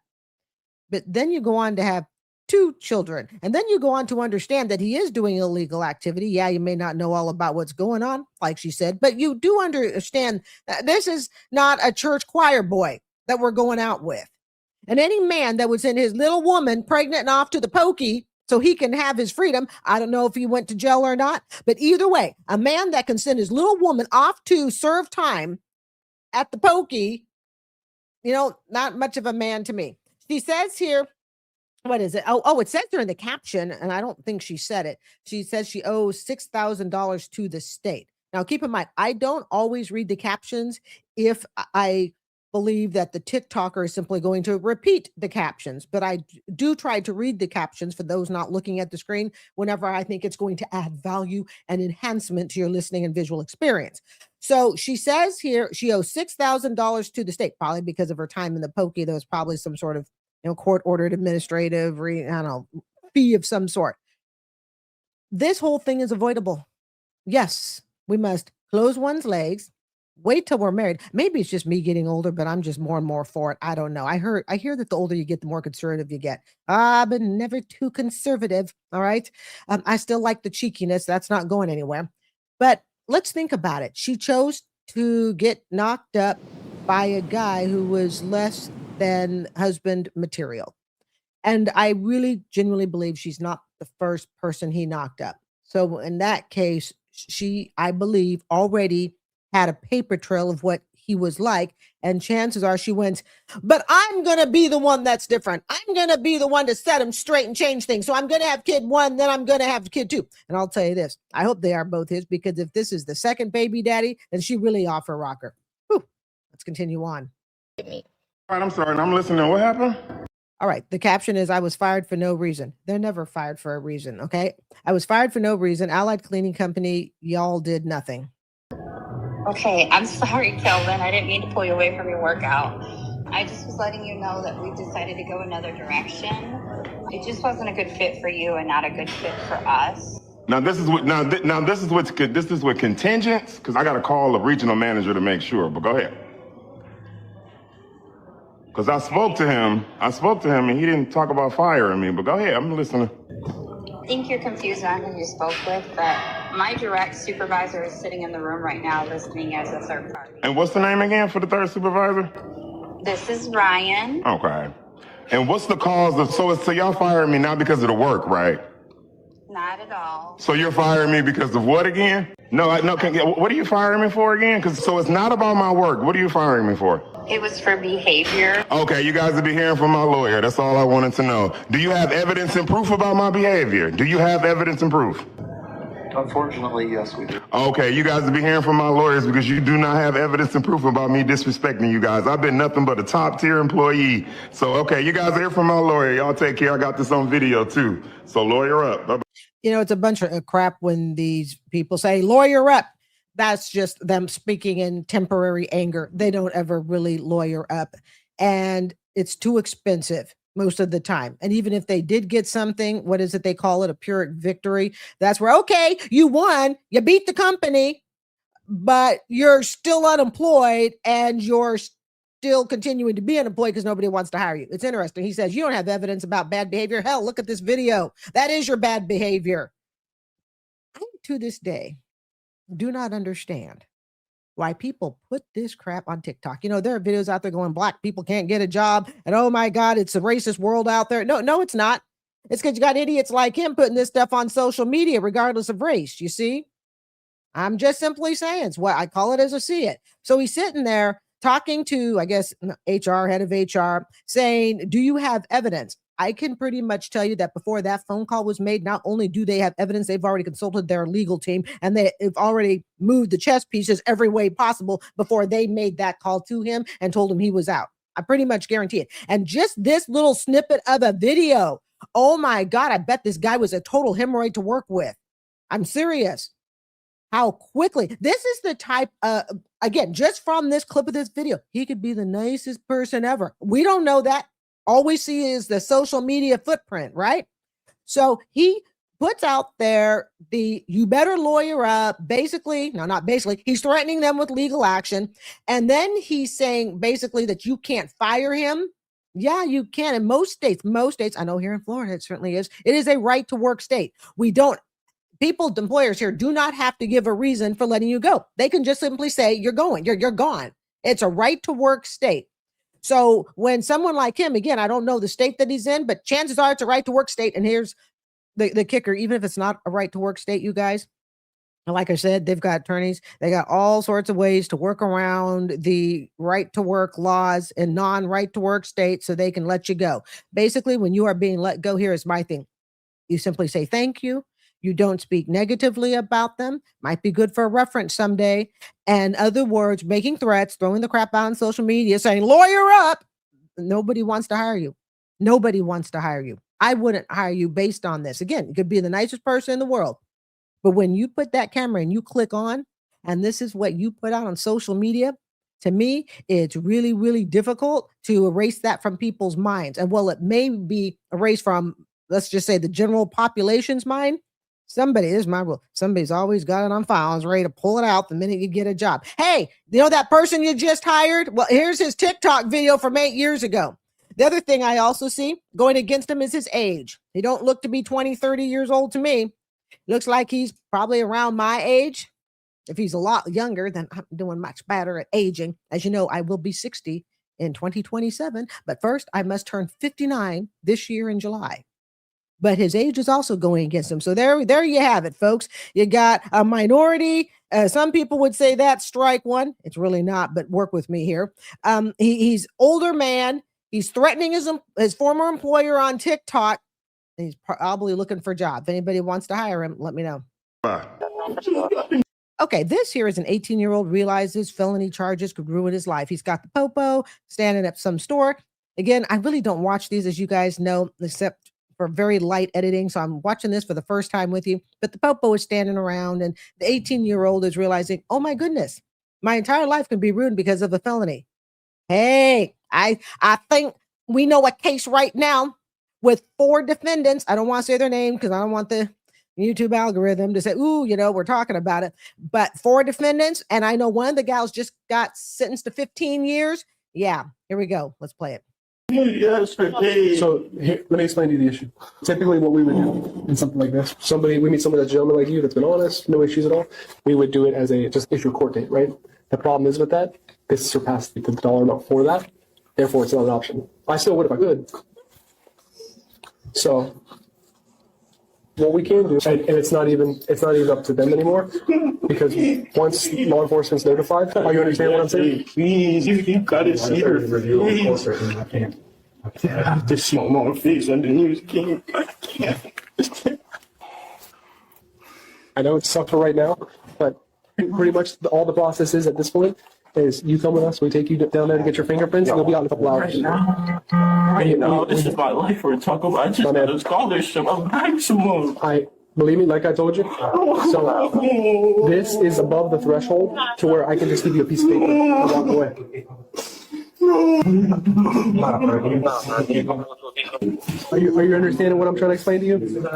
But then you go on to have 2 children. And then you go on to understand that he is doing illegal activity. Yeah, you may not know all about what's going on, like she said, but you do understand that this is not a church choir boy that we're going out with. And any man that was in his little woman pregnant and off to the pokey so he can have his freedom. I don't know if he went to jail or not, but either way, a man that can send his little woman off to serve time at the pokey, not much of a man to me. She says here, what is it? Oh, it says there in the caption, and I don't think she said it. She says she owes $6,000 to the state. Now, keep in mind, I don't always read the captions if I believe that the TikToker is simply going to repeat the captions, but I do try to read the captions for those not looking at the screen whenever I think it's going to add value and enhancement to your listening and visual experience. So she says here she owes $6,000 to the state, probably because of her time in the pokey. There was probably some sort of court-ordered administrative fee of some sort. This whole thing is avoidable. Yes, we must close one's legs, wait till we're married. Maybe it's just me getting older, but I'm just more and more for it. I don't know. I hear that the older you get, the more conservative you get. But never too conservative. All right. I still like the cheekiness. That's not going anywhere. But let's think about it. She chose to get knocked up by a guy who was less than husband material. And I really genuinely believe she's not the first person he knocked up. So in that case, she, I believe, already had a paper trail of what he was like. And chances are she went, but I'm going to be the one that's different. I'm going to be the one to set him straight and change things. So I'm going to have kid 1, then I'm going to have kid 2. And I'll tell you this, I hope they are both his, because if this is the second baby daddy, then she really off her rocker. Whew. Let's continue on. All right, I'm sorry. I'm listening. What happened? All right. The caption is, I was fired for no reason. They're never fired for a reason. Okay. I was fired for no reason. Allied Cleaning Company. Y'all did nothing. Okay. I'm sorry, Kelvin. I didn't mean to pull you away from your workout. I just was letting you know that we decided to go another direction. It just wasn't a good fit for you and not a good fit for us. Now this is what contingents, because I got to call the regional manager to make sure, but go ahead. Because I spoke to him and he didn't talk about firing me, but go ahead, I'm listening. I think you're confused on who you spoke with, but my direct supervisor is sitting in the room right now listening as a third party. And what's the name again for the third supervisor? This is Ryan. Okay. And what's the cause of, so y'all firing me not because of the work, right? Not at all. So you're firing me because of what again? No, what are you firing me for again? So it's not about my work. What are you firing me for? It was for behavior. Okay, you guys will be hearing from my lawyer. That's all I wanted to know. Do you have evidence and proof about my behavior? Do you have evidence and proof? Unfortunately, yes, we do. Okay, you guys will be hearing from my lawyers because you do not have evidence and proof about me disrespecting you guys. I've been nothing but a top tier employee. So, okay, you guys are here from my lawyer. Y'all take care. I got this on video too. So lawyer up. Bye-bye. You know, it's a bunch of crap when these people say lawyer up. That's just them speaking in temporary anger. They don't ever really lawyer up. And it's too expensive most of the time. And even if they did get something, what is it they call it? A Pyrrhic victory. That's where, okay, you won, you beat the company, but you're still unemployed and you're still continuing to be unemployed because nobody wants to hire you. It's interesting. He says, you don't have evidence about bad behavior. Hell, look at this video. That is your bad behavior. I, to this day, do not understand why people put this crap on TikTok. You know, there are videos out there going, black people can't get a job. And oh my God, it's a racist world out there. No, it's not. It's because you got idiots like him putting this stuff on social media, regardless of race. You see, I'm just simply saying it's what I call it as I see it. So he's sitting there talking to, I guess, HR, head of HR, saying, do you have evidence? I can pretty much tell you that before that phone call was made, not only do they have evidence, they've already consulted their legal team and they've already moved the chess pieces every way possible before they made that call to him and told him he was out. I pretty much guarantee it. And just this little snippet of a video, oh my God, I bet this guy was a total hemorrhoid to work with. I'm serious. How quickly. This is the type again, just from this clip of this video, he could be the nicest person ever. We don't know that. All we see is the social media footprint, right? So he puts out there you better lawyer up, basically, no, not basically, he's threatening them with legal action. And then he's saying basically that you can't fire him. Yeah, you can. In most states, I know here in Florida, it certainly is. It is a right to work state. Employers here do not have to give a reason for letting you go. They can just simply say, you're going, you're gone. It's a right to work state. So when someone like him, again, I don't know the state that he's in, but chances are it's a right to work state. And here's the kicker, even if it's not a right to work state, you guys, like I said, they've got attorneys. They got all sorts of ways to work around the right to work laws in non-right to work states so they can let you go. Basically, when you are being let go, here is my thing. You simply say thank you. You don't speak negatively about them. Might be good for a reference someday. And other words, making threats, throwing the crap out on social media, saying lawyer up. Nobody wants to hire you. Nobody wants to hire you. I wouldn't hire you based on this. Again, you could be the nicest person in the world. But when you put that camera and you click on, and this is what you put out on social media, to me, it's really, really difficult to erase that from people's minds. And while it may be erased from, let's just say, the general population's mind, this is my rule. Somebody's always got it on file and is ready to pull it out the minute you get a job. Hey, you know that person you just hired? Well, here's his TikTok video from 8 years ago. The other thing I also see going against him is his age. He don't look to be 20, 30 years old to me. Looks like he's probably around my age. If he's a lot younger, then I'm doing much better at aging. As you know, I will be 60 in 2027. But first, I must turn 59 this year in July. But his age is also going against him. So there you have it, folks. You got a minority. Some people would say that's strike one. It's really not, but work with me here. He's older man. He's threatening his former employer on TikTok. And he's probably looking for a job. If anybody wants to hire him, let me know. Okay, this here is an 18-year-old realizes felony charges could ruin his life. He's got the popo standing at some store. Again, I really don't watch these, as you guys know, except for very light editing. So I'm watching this for the first time with you. But the popo is standing around and the 18-year-old is realizing, oh my goodness, my entire life can be ruined because of a felony. Hey, I think we know a case right now with 4 defendants. I don't want to say their name because I don't want the YouTube algorithm to say, ooh, we're talking about it. But 4 defendants. And I know one of the gals just got sentenced to 15 years. Yeah, here we go. Let's play it. So here, let me explain to you the issue. Typically what we would do in something like this, we meet somebody, a gentleman like you that's been honest, no issues at all, we would do it as just issue a court date, right? The problem is with that, this surpassed the dollar amount for that. Therefore, it's not an option. I still would if I could. So, what we can do, and it's not even up to them anymore, because once law enforcement's notified, are you understand what I'm saying? Please, you gotta see her face. I have to see my mom's face on the news. I can't. I know it's tough for right now, but pretty much all the process is at this point is you come with us, we take you down there to get your fingerprints, and you'll be out in a couple hours. Right now, this is my life we're talking about. I just got a scholarship. I'm maximum. Believe me, like I told you. So this is above the threshold to where I can just give you a piece of paper and walk away. Are you understanding what I'm trying to explain to you?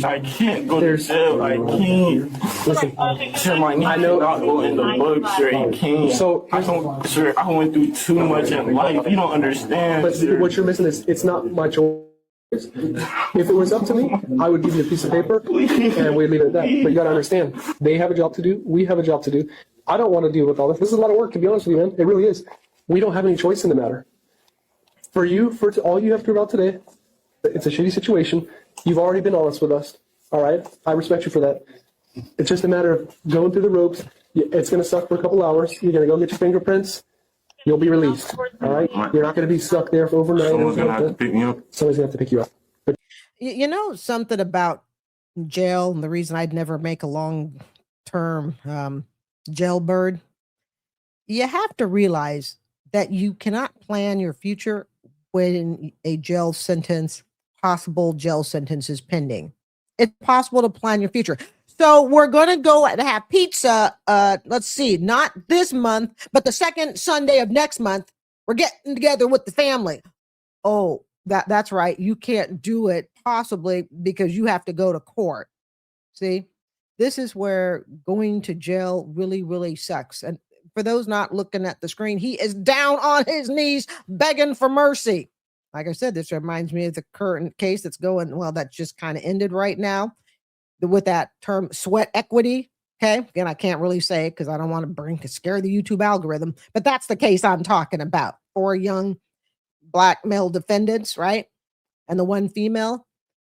I can't go to jail. I can't. Listen, sir, my name cannot go in the book, sir. You can't. So, sir, I went through too much in life. You don't understand. But sir. What you're missing is it's not my choice. If it was up to me, I would give you a piece of paper and we'd leave it at that. But you gotta understand, they have a job to do. We have a job to do. I don't want to deal with all this. This is a lot of work, to be honest with you, man. It really is. We don't have any choice in the matter. For all you have to do about today, it's a shitty situation. You've already been honest with us. All right? I respect you for that. It's just a matter of going through the ropes. It's going to suck for a couple hours. You're going to go get your fingerprints. You'll be released. All right? You're not going to be stuck there for overnight. Someone's going to have to pick me up. Somebody's going to have to pick you up. But You know something about jail, and the reason I'd never make a long-term jailbird? You have to realize that you cannot plan your future when a possible jail sentence is pending. It's possible to plan your future. So we're going to go and have pizza. Let's see, not this month, but the second Sunday of next month, we're getting together with the family. Oh, that's right. You can't do it possibly because you have to go to court. See, this is where going to jail really, really sucks. And for those not looking at the screen, he is down on his knees begging for mercy. Like I said, this reminds me of the current case that's going, well, that just kind of ended right now with that term sweat equity. Okay. Again, I can't really say it because I don't want to scare the YouTube algorithm, but that's the case I'm talking about. 4 young black male defendants, right? And the 1 female.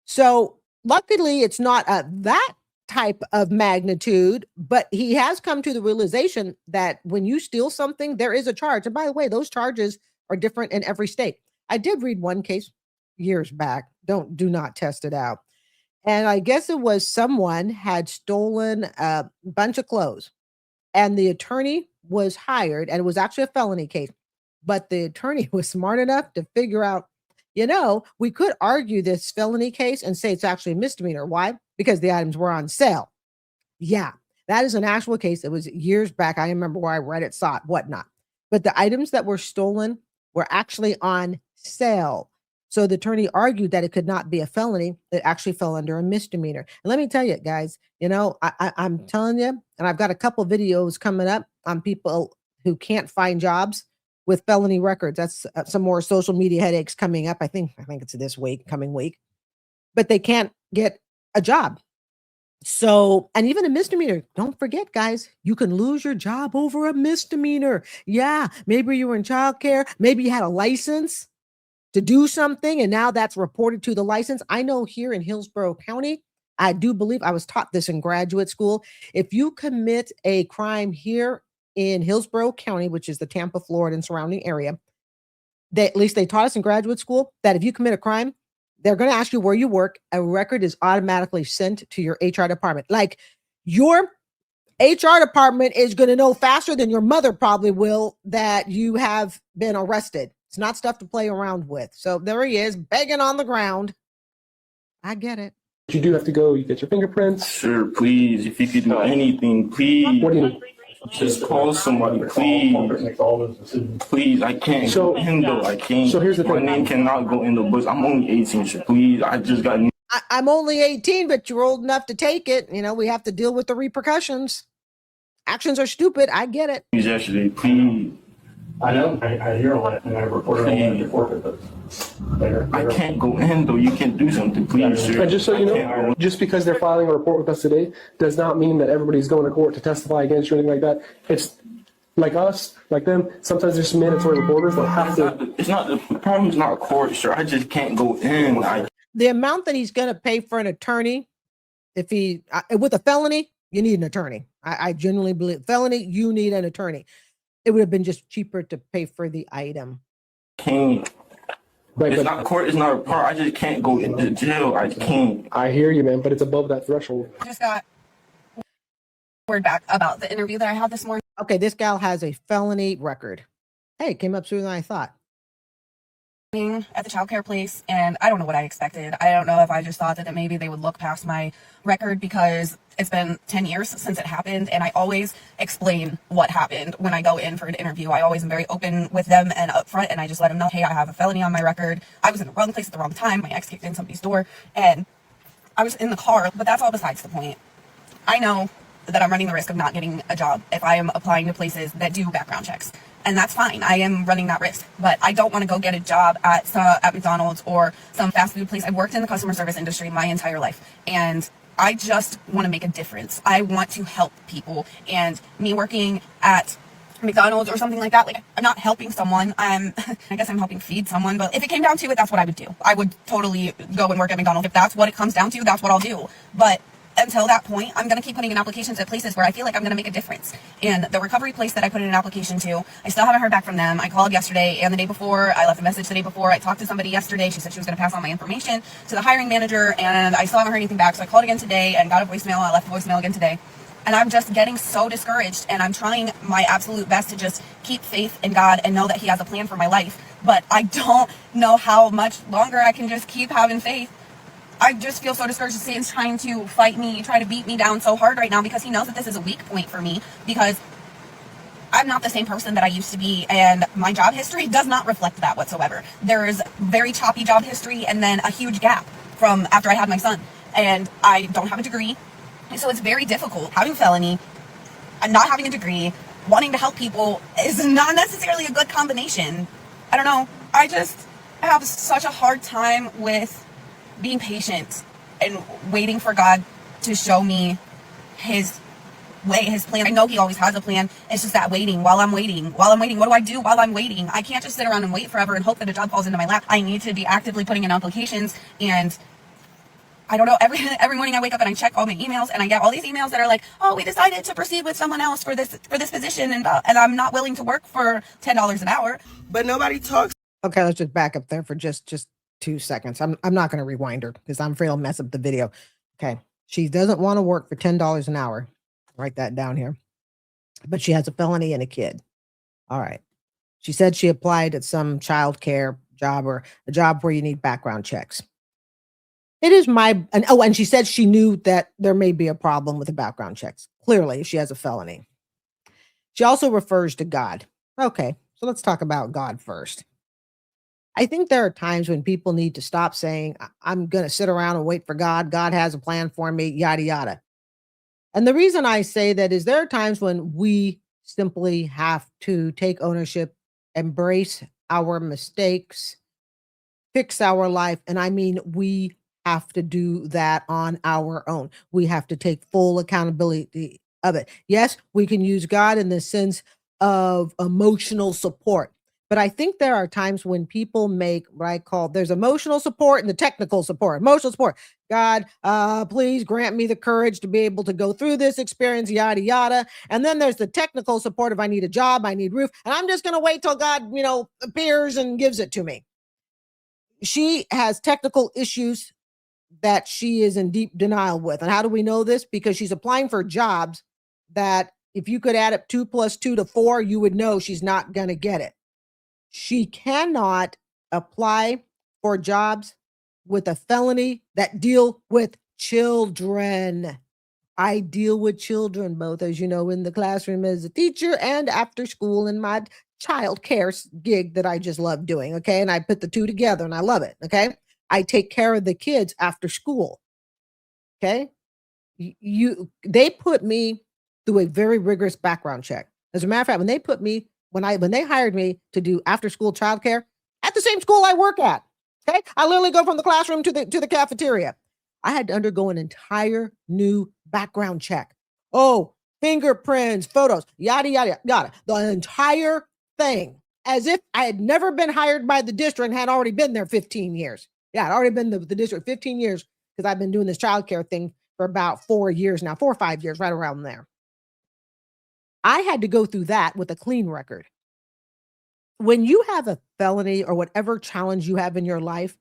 So luckily it's not that type of magnitude, but he has come to the realization that when you steal something, there is a charge. And by the way, those charges are different in every state. I did read one case years back. Do not test it out. And I guess it was someone had stolen a bunch of clothes and the attorney was hired, and it was actually a felony case, but the attorney was smart enough to figure out, we could argue this felony case and say it's actually a misdemeanor. Why? Because the items were on sale. Yeah, that is an actual case. It was years back. I remember where I read it, saw it, whatnot. But the items that were stolen were actually on sale. So the attorney argued that it could not be a felony. It actually fell under a misdemeanor. And let me tell you, guys, I'm telling you, and I've got a couple videos coming up on people who can't find jobs with felony records. That's some more social media headaches coming up. I think it's this coming week, but they can't get a job. So, and even a misdemeanor, don't forget, guys, you can lose your job over a misdemeanor. Yeah. Maybe you were in childcare. Maybe you had a license to do something, and now that's reported to the license. I know here in Hillsborough County, I do believe I was taught this in graduate school. If you commit a crime here in Hillsborough County, which is the Tampa, Florida, and surrounding area, at least they taught us in graduate school that if you commit a crime, they're going to ask you where you work. A record is automatically sent to your HR department. Like your HR department is going to know faster than your mother probably will that you have been arrested. It's not stuff to play around with. So there he is begging on the ground. I get it. you do have to go. You get your fingerprints. Sir, please, if you could do anything, please. What do you need? Just call somebody, please. Please, I can't go in though. I can't. So here's the thing. My name cannot go in the books. I'm only 18, so please. I just got. I'm only 18, but you're old enough to take it. You know, we have to deal with the repercussions. Actions are stupid. I get it. Yesterday, please. I know. I hear all that, and I reported all that before, but I can't go in though. You can do something, please, sir. And just so you know, just because they're filing a report with us today does not mean that everybody's going to court to testify against you or anything like that. Like us, like them, sometimes there's mandatory reporters that have to. It's not the problem's not court, sir. I just can't go in. The amount that he's going to pay for an attorney, if he with a felony, you need an attorney. I genuinely believe felony, you need an attorney. It would have been just cheaper to pay for the item. Can't. It's not court. It's not a part. I just can't go into jail. I can't. I hear you, man, but it's above that threshold. I just got word back about the interview that I had this morning. Okay, this gal has a felony record. Hey, it came up sooner than I thought. At the childcare place, and I don't know what I expected. I don't know if I just thought that maybe they would look past my record because it's been 10 years since it happened, and I always explain what happened when I go in for an interview. I always am very open with them and upfront, and I just let them know, hey, I have a felony on my record. I was in the wrong place at the wrong time. My ex kicked in somebody's door, and I was in the car, but that's all besides the point. I know that I'm running the risk of not getting a job if I am applying to places that do background checks. And that's fine. I am running that risk, but I don't want to go get a job at McDonald's or some fast food place. I've worked in the customer service industry my entire life, and I just want to make a difference. I want to help people, and me working at McDonald's or something like that, like, I'm not helping someone. I guess I'm helping feed someone, but if it came down to it, that's what I would do. I would totally go and work at McDonald's. If that's what it comes down to, that's what I'll do. But until that point, I'm going to keep putting in applications at places where I feel like I'm going to make a difference. And the recovery place that I put in an application to, I still haven't heard back from them. I called yesterday and the day before. I left a message the day before. I talked to somebody yesterday. She said she was going to pass on my information to the hiring manager, and I still haven't heard anything back. So I called again today and got a voicemail. I left a voicemail again today. And I'm just getting so discouraged, and I'm trying my absolute best to just keep faith in God and know that He has a plan for my life. But I don't know how much longer I can just keep having faith. I just feel so discouraged. Satan's trying to fight me, try to beat me down so hard right now because he knows that this is a weak point for me, because I'm not the same person that I used to be, and my job history does not reflect that whatsoever. There is very choppy job history and then a huge gap from after I had my son, and I don't have a degree, so it's very difficult. Having a felony and not having a degree, wanting to help people is not necessarily a good combination. I don't know. I just have such a hard time with being patient and waiting for God to show me His way, His plan. I know He always has a plan. It's just that waiting. While I'm waiting, what do I do while I'm waiting? I can't just sit around and wait forever and hope that a job falls into my lap. I need to be actively putting in applications, and I don't know, every morning I wake up and I check all my emails, and I get all these emails that are like, oh, we decided to proceed with someone else for this position, and I'm not willing to work for $10 an hour. But nobody talks. Okay, let's just back up there for just 2 seconds. I'm not going to rewind her because I'm afraid I'll mess up the video. Okay. She doesn't want to work for $10 an hour. Write that down here. But she has a felony and a kid. All right. She said she applied at some childcare job or a job where you need background checks. It is and she said she knew that there may be a problem with the background checks. Clearly, she has a felony. She also refers to God. Okay. So let's talk about God first. I think there are times when people need to stop saying, I'm going to sit around and wait for God. God has a plan for me, yada, yada. And the reason I say that is there are times when we simply have to take ownership, embrace our mistakes, fix our life. And I mean, we have to do that on our own. We have to take full accountability of it. Yes, we can use God in the sense of emotional support. But I think there are times when people make what I call, there's emotional support and the technical support. Emotional support. God, please grant me the courage to be able to go through this experience, yada, yada. And then there's the technical support. If I need a job, I need roof. And I'm just going to wait till God, appears and gives it to me. She has technical issues that she is in deep denial with. And how do we know this? Because she's applying for jobs that if you could add up 2 + 2 to 4, you would know she's not going to get it. She cannot apply for jobs with a felony that deal with children. I deal with children, both, as you know, in the classroom as a teacher and after school in my child care gig that I just love doing. Okay. And I put the two together and I love it. Okay. I take care of the kids after school. Okay. They put me through a very rigorous background check. As a matter of fact, when they hired me to do after school childcare at the same school I work at, okay, I literally go from the classroom to the cafeteria. I had to undergo an entire new background check. Oh, fingerprints, photos, yada, yada, yada. The entire thing, as if I had never been hired by the district and had already been there 15 years. Yeah, I'd already been the district 15 years because I've been doing this childcare thing for about 4 years now, 4 or 5 years, right around there. I had to go through that with a clean record. When you have a felony or whatever challenge you have in your life,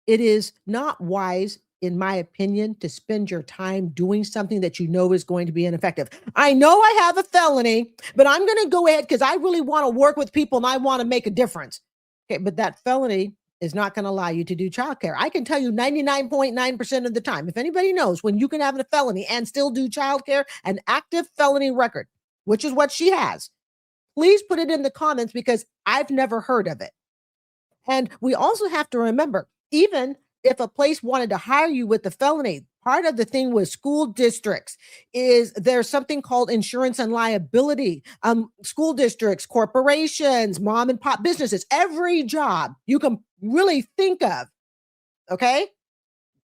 it is not wise, in my opinion, to spend your time doing something that you know is going to be ineffective. I know I have a felony, but I'm going to go ahead because I really want to work with people and I want to make a difference. Okay, but that felony is not going to allow you to do childcare. I can tell you 99.9% of the time, if anybody knows when you can have a felony and still do childcare, an active felony record, which is what she has, please put it in the comments because I've never heard of it. And we also have to remember, even if a place wanted to hire you with the felony, part of the thing with school districts is there's something called insurance and liability. School districts, corporations, mom and pop businesses, every job you can really think of, okay?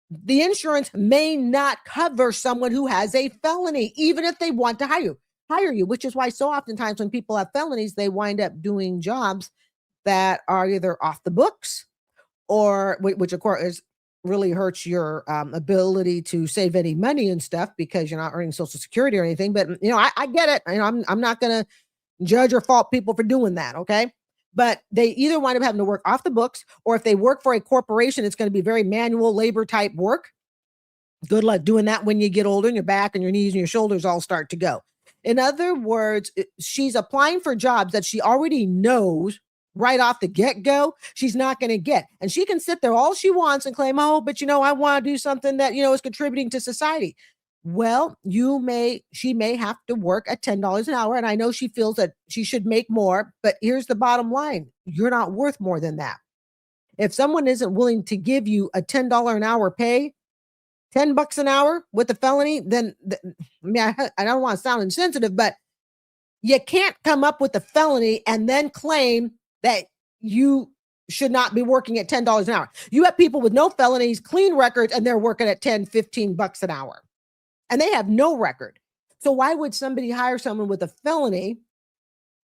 The insurance may not cover someone who has a felony, even if they want to hire you, which is why so oftentimes when people have felonies, they wind up doing jobs that are either off the books or, which of course really hurts your ability to save any money and stuff because you're not earning Social Security or anything. But, you know, I get it. You know, I'm not going to judge or fault people for doing that. Okay. But they either wind up having to work off the books, or if they work for a corporation, it's going to be very manual labor type work. Good luck doing that when you get older and your back and your knees and your shoulders all start to go. In other words, she's applying for jobs that she already knows right off the get-go she's not going to get. And she can sit there all she wants and claim, oh, but you know, I want to do something that, you know, is contributing to society. Well, she may have to work at $10 an hour. And I know she feels that she should make more, but here's the bottom line. You're not worth more than that. If someone isn't willing to give you a $10 an hour pay, $10 an hour with a felony, then I don't want to sound insensitive, but you can't come up with a felony and then claim that you should not be working at $10 an hour. You have people with no felonies, clean records, and they're working at $10, $15 an hour. And they have no record. So why would somebody hire someone with a felony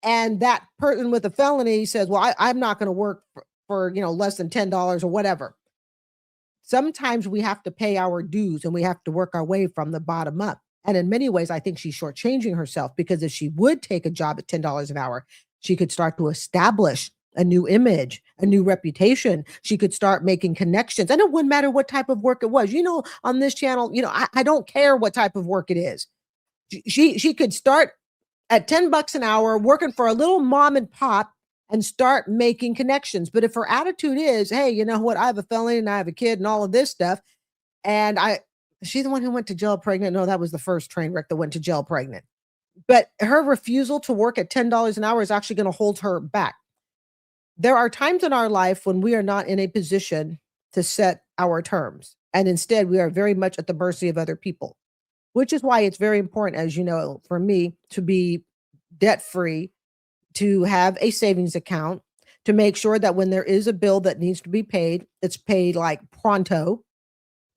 and that person with a felony says, well, I'm not going to work for you know, less than $10 or whatever. Sometimes we have to pay our dues and we have to work our way from the bottom up. And in many ways, I think she's shortchanging herself because if she would take a job at $10 an hour, she could start to establish a new image, a new reputation. She could start making connections. And it wouldn't matter what type of work it was. You know, on this channel, you know, I don't care what type of work it is. She could start at $10 an hour working for a little mom and pop and start making connections. But if her attitude is, hey, you know what, I have a felony and I have a kid and all of this stuff, and she's the one who went to jail pregnant. No, that was the first train wreck that went to jail pregnant. But her refusal to work at $10 an hour is actually going to hold her back. There are times in our life when we are not in a position to set our terms. And instead, we are very much at the mercy of other people, which is why it's very important, as you know, for me to be debt-free, to have a savings account, to make sure that when there is a bill that needs to be paid, it's paid like pronto.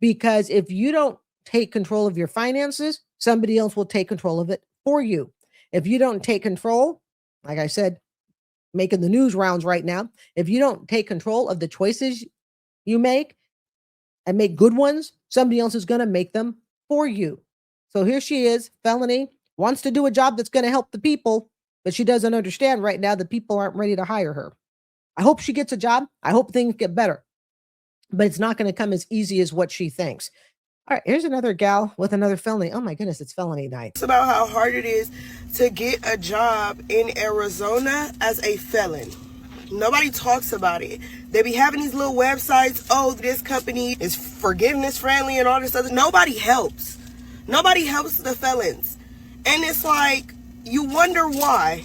Because if you don't take control of your finances, somebody else will take control of it for you. If you don't take control, like I said, making the news rounds right now, if you don't take control of the choices you make and make good ones, somebody else is going to make them for you. So here she is, felony, wants to do a job that's going to help the people, but she doesn't understand right now that people aren't ready to hire her. I hope she gets a job. I hope things get better, but it's not going to come as easy as what she thinks. All right, here's another gal with another felony. Oh my goodness, it's felony night. It's about how hard it is to get a job in Arizona as a felon. Nobody talks about it. They be having these little websites. Oh, this company is forgiveness friendly and all this other. Nobody helps. Nobody helps the felons. And it's like, you wonder why.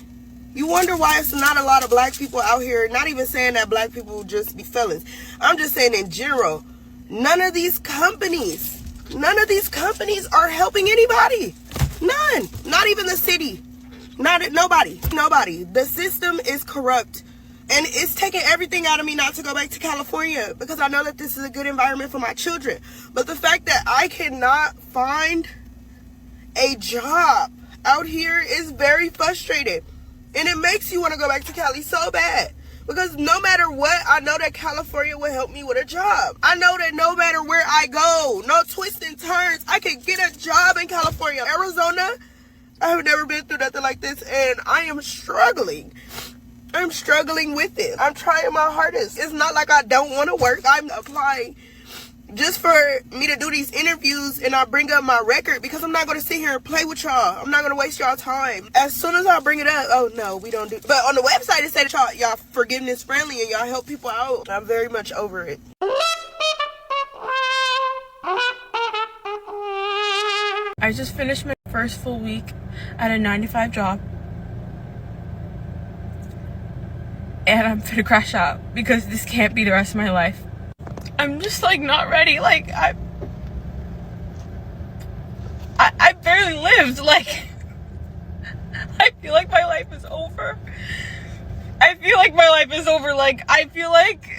You wonder why it's not a lot of black people out here. Not even saying that black people just be felons. I'm just saying in general, none of these companies are helping anybody. None. Not even the city. Nobody. The system is corrupt. And it's taking everything out of me not to go back to California because I know that this is a good environment for my children. But the fact that I cannot find a job out here is very frustrating. And it makes you want to go back to Cali so bad. Because no matter what, I know that California will help me with a job. I know that no matter where I go, no twists and turns, I can get a job in California. Arizona, I have never been through nothing like this, and I am struggling. I'm struggling with it. I'm trying my hardest. It's not like I don't want to work. I'm applying just for me to do these interviews and I bring up my record, because I'm not going to sit here and play with y'all. I'm not going to waste y'all time. As soon as I bring it up, oh no, we don't do. But on the website it said y'all forgiveness friendly and y'all help people out. I'm very much over it. I just finished my first full week at a 9-to-5 job. And I'm gonna crash out because this can't be the rest of my life. I'm just like not ready. Like I barely lived. Like I feel like my life is over. I feel like my life is over. Like I feel like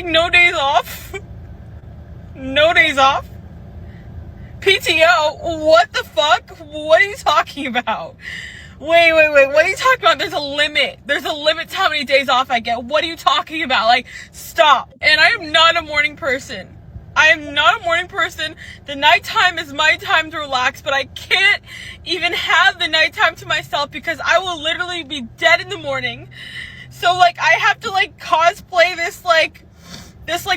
no days off. No days off. PTO? What the fuck? What are you talking about? Wait, what are you talking about? There's a limit. There's a limit to how many days off I get. What are you talking about? Like, stop. And I am not a morning person. I am not a morning person. The nighttime is my time to relax, but I can't even have the nighttime to myself because I will literally be dead in the morning. So, like, I have to, like, cosplay this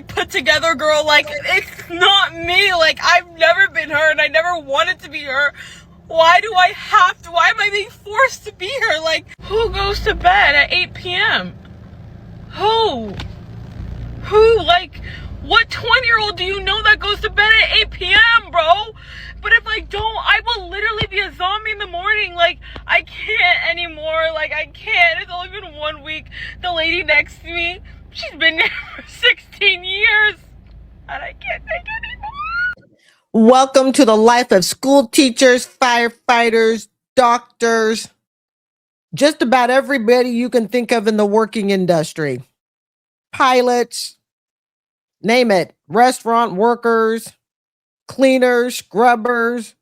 put together girl. Like, it's not me. Like, I've never been her and I never wanted to be her. Why do I have to? Why am I being forced to be here? Like, who goes to bed at 8 p.m.? Who? Like, what 20-year-old do you know that goes to bed at 8 p.m., bro? But if I don't, I will literally be a zombie in the morning. Like, I can't anymore. Like, I can't. It's only been 1 week. The lady next to me, she's been there for 16 years. And I can't take it anymore. Welcome to the life of school teachers, firefighters, doctors, just about everybody you can think of in the working industry. Pilots, name it, restaurant workers, cleaners, scrubbers.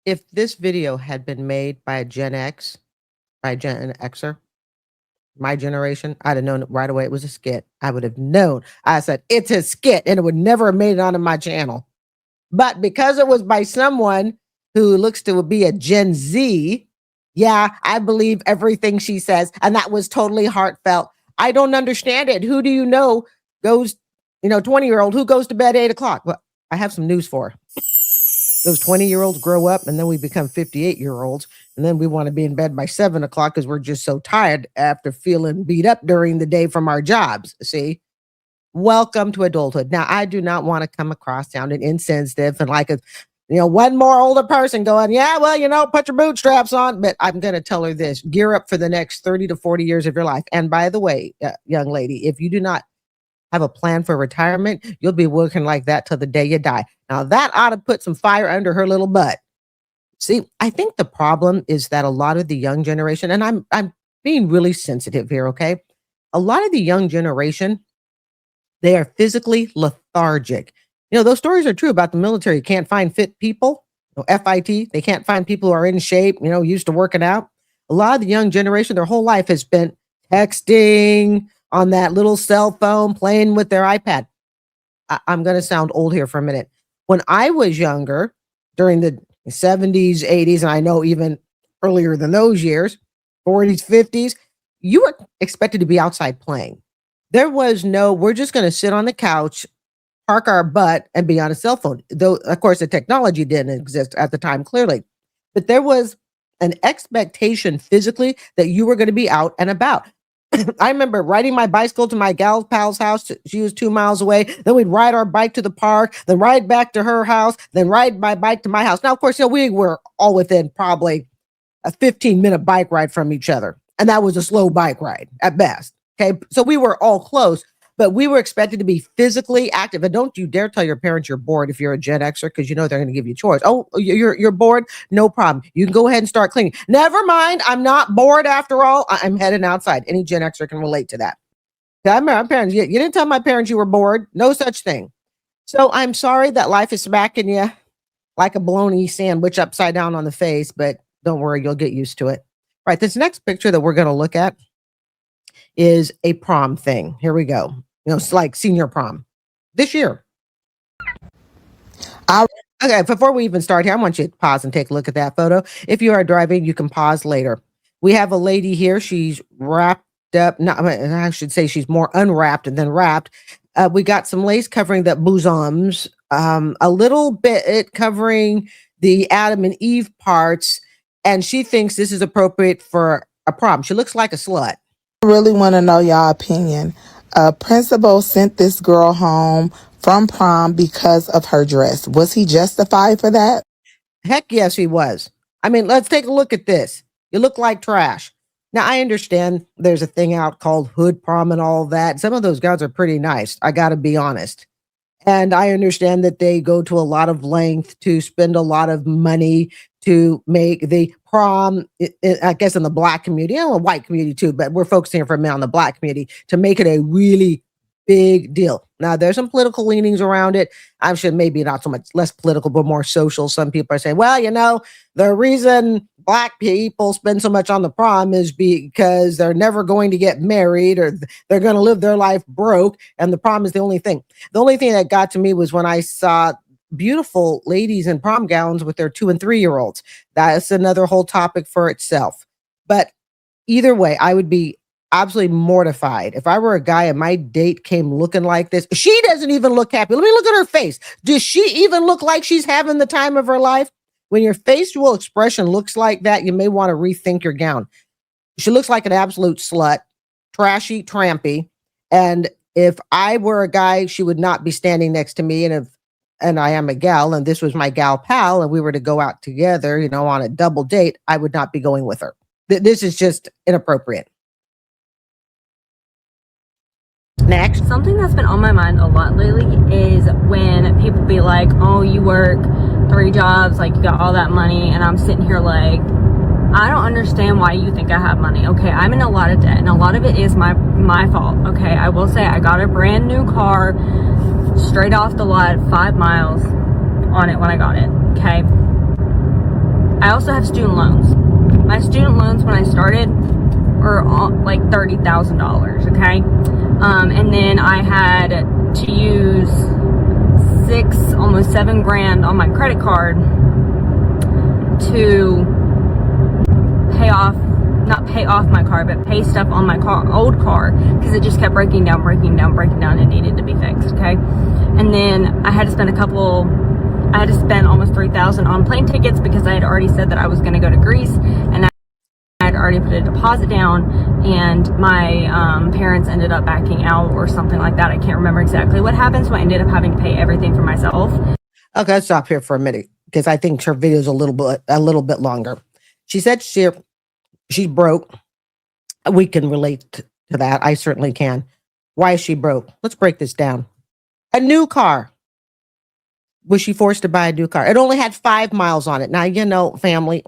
If this video had been made by Gen Xer, my generation, I'd have known right away it was a skit. I would have known. I said, it's a skit, and it would never have made it onto my channel. But because it was by someone who looks to be a Gen Z, yeah, I believe everything she says. And that was totally heartfelt. I don't understand it. Who do you know goes, 20-year-old who goes to bed 8 o'clock? Well, I have some news for her. Those 20-year-olds grow up and then we become 58-year-olds. And then we want to be in bed by 7 o'clock because we're just so tired after feeling beat up during the day from our jobs. See? Welcome to adulthood. Now, I do not want to come across sounding insensitive and like one more older person going, yeah, well, put your bootstraps on. But I'm going to tell her this, gear up for the next 30 to 40 years of your life. And by the way, young lady, if you do not have a plan for retirement, you'll be working like that till the day you die. Now, that ought to put some fire under her little butt. See, I think the problem is that a lot of the young generation, and I'm being really sensitive here, okay? A lot of the young generation, they are physically lethargic. Those stories are true about the military. You can't find fit people, FIT. They can't find people who are in shape, used to working out. A lot of the young generation, their whole life has spent texting on that little cell phone, playing with their iPad. I'm going to sound old here for a minute. When I was younger, during the 70s, 80s, and I know even earlier than those years, 40s, 50s, you were expected to be outside playing. There was no, we're just going to sit on the couch, park our butt, and be on a cell phone. Though, of course, the technology didn't exist at the time, clearly. But there was an expectation physically that you were going to be out and about. I remember riding my bicycle to my gal pal's house. She was 2 miles away. Then we'd ride our bike to the park, then ride back to her house, then ride my bike to my house. Now, of course, we were all within probably a 15-minute bike ride from each other. And that was a slow bike ride at best. Okay, so we were all close, but we were expected to be physically active. And don't you dare tell your parents you're bored if you're a Gen Xer, because they're going to give you chores. Oh, you're bored? No problem. You can go ahead and start cleaning. Never mind. I'm not bored after all. I'm heading outside. Any Gen Xer can relate to that. I remember my parents. You didn't tell my parents you were bored. No such thing. So I'm sorry that life is smacking you like a bologna sandwich upside down on the face, but don't worry, you'll get used to it. All right, this next picture that we're going to look at is a prom thing. Here we go. It's like senior prom this year. Okay, before we even start here, I want you to pause and take a look at that photo. If you are driving, you can pause later. We have a lady here. She's wrapped up. No, I should say she's more unwrapped than wrapped. We got some lace covering the bosoms, a little bit covering the Adam and Eve parts, and she thinks this is appropriate for a prom. She looks like a slut. I really want to know y'all opinion. A principal sent this girl home from prom because of her dress. Was he justified for that? Heck yes, he was. I mean, let's take a look at this. You look like trash. Now, I understand there's a thing out called hood prom and all that. Some of those guys are pretty nice. I got to be honest. And I understand that they go to a lot of length to spend a lot of money to make the prom, I guess in the black community, and the white community too, but we're focusing here for a minute on the black community to make it a really big deal. Now, there's some political leanings around it. I'm sure maybe not so much less political, but more social. Some people are saying, well, the reason black people spend so much on the prom is because they're never going to get married or they're going to live their life broke. And the prom is the only thing. The only thing that got to me was when I saw beautiful ladies in prom gowns with their 2 and 3 year olds. That's another whole topic for itself. But either way, I would be absolutely mortified if I were a guy and my date came looking like this. She doesn't even look happy. Let me look at her face. Does she even look like she's having the time of her life? When your facial expression looks like that, you may want to rethink your gown. She looks like an absolute slut, trashy, trampy. And if I were a guy, she would not be standing next to me. And I am a gal, and this was my gal pal, and we were to go out together, on a double date, I would not be going with her. This is just inappropriate. Next. Something that's been on my mind a lot lately is when people be like, oh, you work 3 jobs, like you got all that money, and I'm sitting here like, I don't understand why you think I have money. Okay, I'm in a lot of debt, and a lot of it is my fault. Okay, I will say I got a brand new car straight off the lot, 5 miles on it when I got it. Okay. I also have student loans. My student loans when I started were like $30,000. Okay. And then I had to use almost 7 grand on my credit card to not pay off my car, but pay stuff on my old car, because it just kept breaking down and needed to be fixed. Okay. And then I had to spend almost $3,000 on plane tickets because I had already said that I was going to go to Greece, and I had already put a deposit down, and my parents ended up backing out or something like that. I can't remember exactly what happened, so I ended up having to pay everything for myself. Okay, let's stop here for a minute because I think her video is a little bit longer. She said she's broke. We can relate to that. I certainly can. Why is she broke? Let's break this down. A new car. Was she forced to buy a new car? It only had 5 miles on it. Now, family,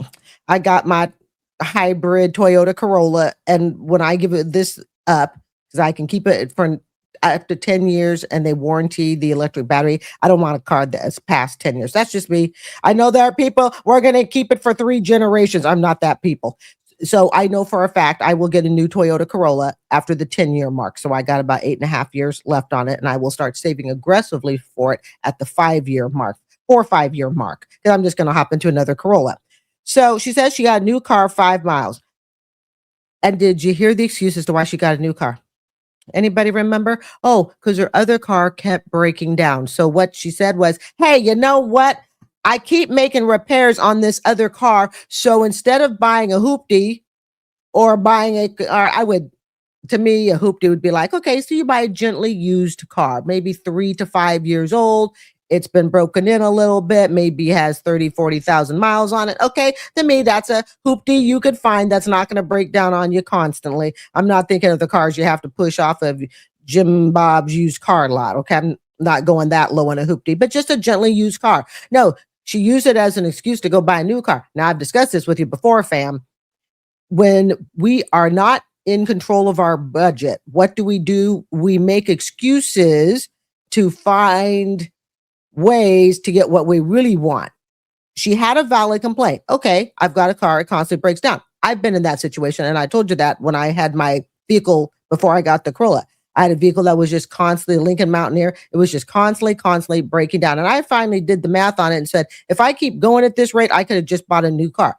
I got my hybrid Toyota Corolla, and when I give it this up, because I can keep it for up to 10 years and they warranty the electric battery, I don't want a car that's past 10 years. That's just me. I know there are people, we're going to keep it for 3 generations. I'm not that people. So I know for a fact I will get a new Toyota Corolla after the 10-year mark. So I got about 8.5 years left on it, and I will start saving aggressively for it at the 5-year mark, 5-year mark, because I'm just going to hop into another Corolla. So she says she got a new car 5 miles. And did you hear the excuse as to why she got a new car? Anybody remember? Oh, because her other car kept breaking down. So what she said was, hey, you know what? I keep making repairs on this other car. So instead of buying a hoopty or to me, a hoopty would be like, okay, so you buy a gently used car, maybe 3 to 5 years old. It's been broken in a little bit, maybe has 30, 40,000 miles on it. Okay, to me, that's a hoopty you could find that's not going to break down on you constantly. I'm not thinking of the cars you have to push off of Jim Bob's used car lot. Okay, I'm not going that low on a hoopty, but just a gently used car. No, she used it as an excuse to go buy a new car. Now, I've discussed this with you before, fam. When we are not in control of our budget, what do? We make excuses to find ways to get what we really want. She had a valid complaint. Okay, I've got a car, it constantly breaks down. I've been in that situation, and I told you that when I had my vehicle before I got the Corolla. I had a vehicle that was just constantly, Lincoln Mountaineer, it was just constantly breaking down. And I finally did the math on it and said, if I keep going at this rate, I could have just bought a new car.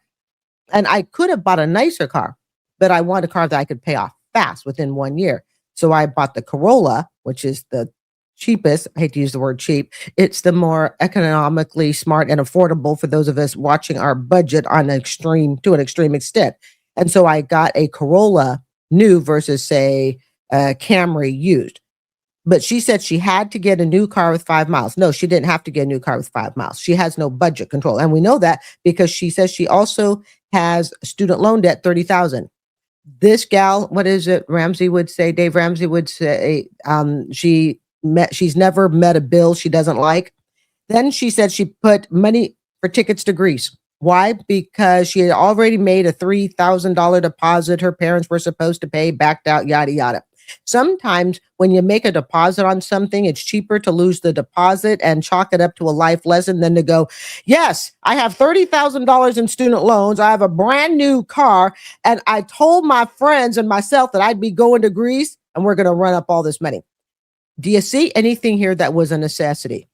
And I could have bought a nicer car, but I wanted a car that I could pay off fast within 1 year. So I bought the Corolla, which is the cheapest. I hate to use the word cheap. It's the more economically smart and affordable for those of us watching our budget on an extreme extent. And so I got a Corolla new versus, say, a Camry used. But she said she had to get a new car with 5 miles. No, she didn't have to get a new car with 5 miles. She has no budget control. And we know that because she says she also has student loan debt, $30,000. This gal, what is it? Ramsey would say, Dave Ramsey would say, she's never met a bill she doesn't like. Then she said she put money for tickets to Greece. Why? Because she had already made a $3,000 deposit her parents were supposed to pay, backed out, yada, yada. Sometimes when you make a deposit on something, it's cheaper to lose the deposit and chalk it up to a life lesson than to go, yes, I have $30,000 in student loans. I have a brand new car. And I told my friends and myself that I'd be going to Greece and we're going to run up all this money. Do you see anything here that was a necessity?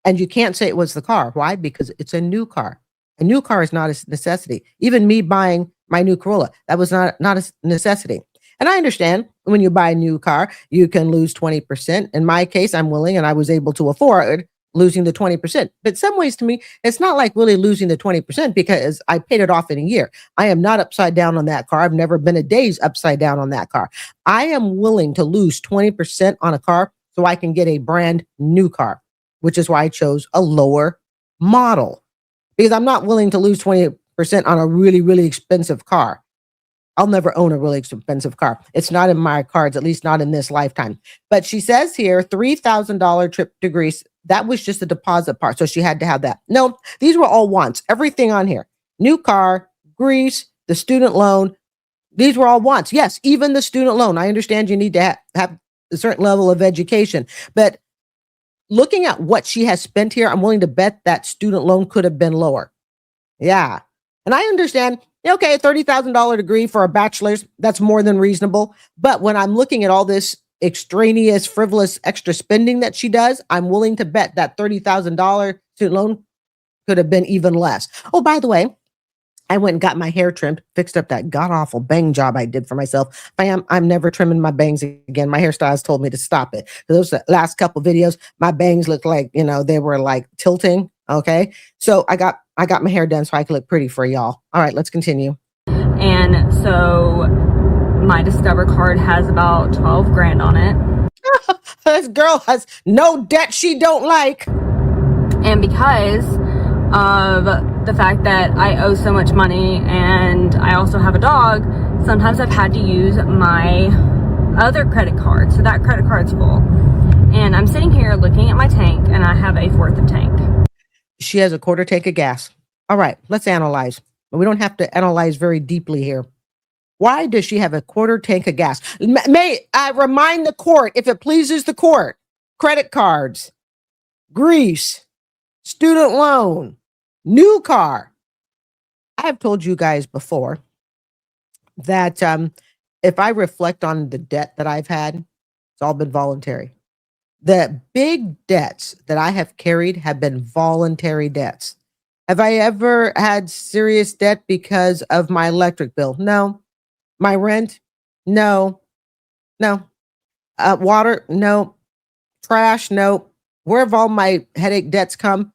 And you can't say it was the car. Why? Because it's a new car. A new car is not a necessity. Even me buying my new Corolla, that was not a necessity. And I understand when you buy a new car, you can lose 20%. In my case, I'm willing and I was able to afford losing the 20%. But some ways to me, it's not like really losing the 20% because I paid it off in a year. I am not upside down on that car. I've never been a day's upside down on that car. I am willing to lose 20% on a car so I can get a brand new car, which is why I chose a lower model because I'm not willing to lose 20% on a really, really expensive car. I'll never own a really expensive car. It's not in my cards, at least not in this lifetime. But she says here, $3,000 trip to Greece. That was just the deposit part. So she had to have that. No, these were all wants. Everything on here. New car, Greece, the student loan. These were all wants. Yes, even the student loan. I understand you need to have a certain level of education. But looking at what she has spent here, I'm willing to bet that student loan could have been lower. Yeah. And I understand, okay, a $30,000 degree for a bachelor's, that's more than reasonable. But when I'm looking at all this extraneous, frivolous, extra spending that she does, I'm willing to bet that $30,000 student loan could have been even less. Oh, by the way, I went and got my hair trimmed, fixed up that god-awful bang job I did for myself. I'm never trimming my bangs again. My hairstylist told me to stop it. Those last couple videos, my bangs looked like, they were like tilting. Okay. So I got my hair done so I could look pretty for y'all. All right, let's continue. And so my Discover card has about 12 grand on it. This girl has no debt she don't like. And because of the fact that I owe so much money and I also have a dog, sometimes I've had to use my other credit card. So that credit card's full. And I'm sitting here looking at my tank and I have a fourth of tank. She has a quarter tank of gas. All right, let's analyze. We don't have to analyze very deeply here. Why does she have a quarter tank of gas? May I remind the court, if it pleases the court, credit cards, Greece, student loan, new car. I have told you guys before that if I reflect on the debt that I've had, it's all been voluntary. The big debts that I have carried have been voluntary debts. Have I ever had serious debt because of my electric bill? No. My rent? No. Water? No. Trash? No. Where have all my headache debts come?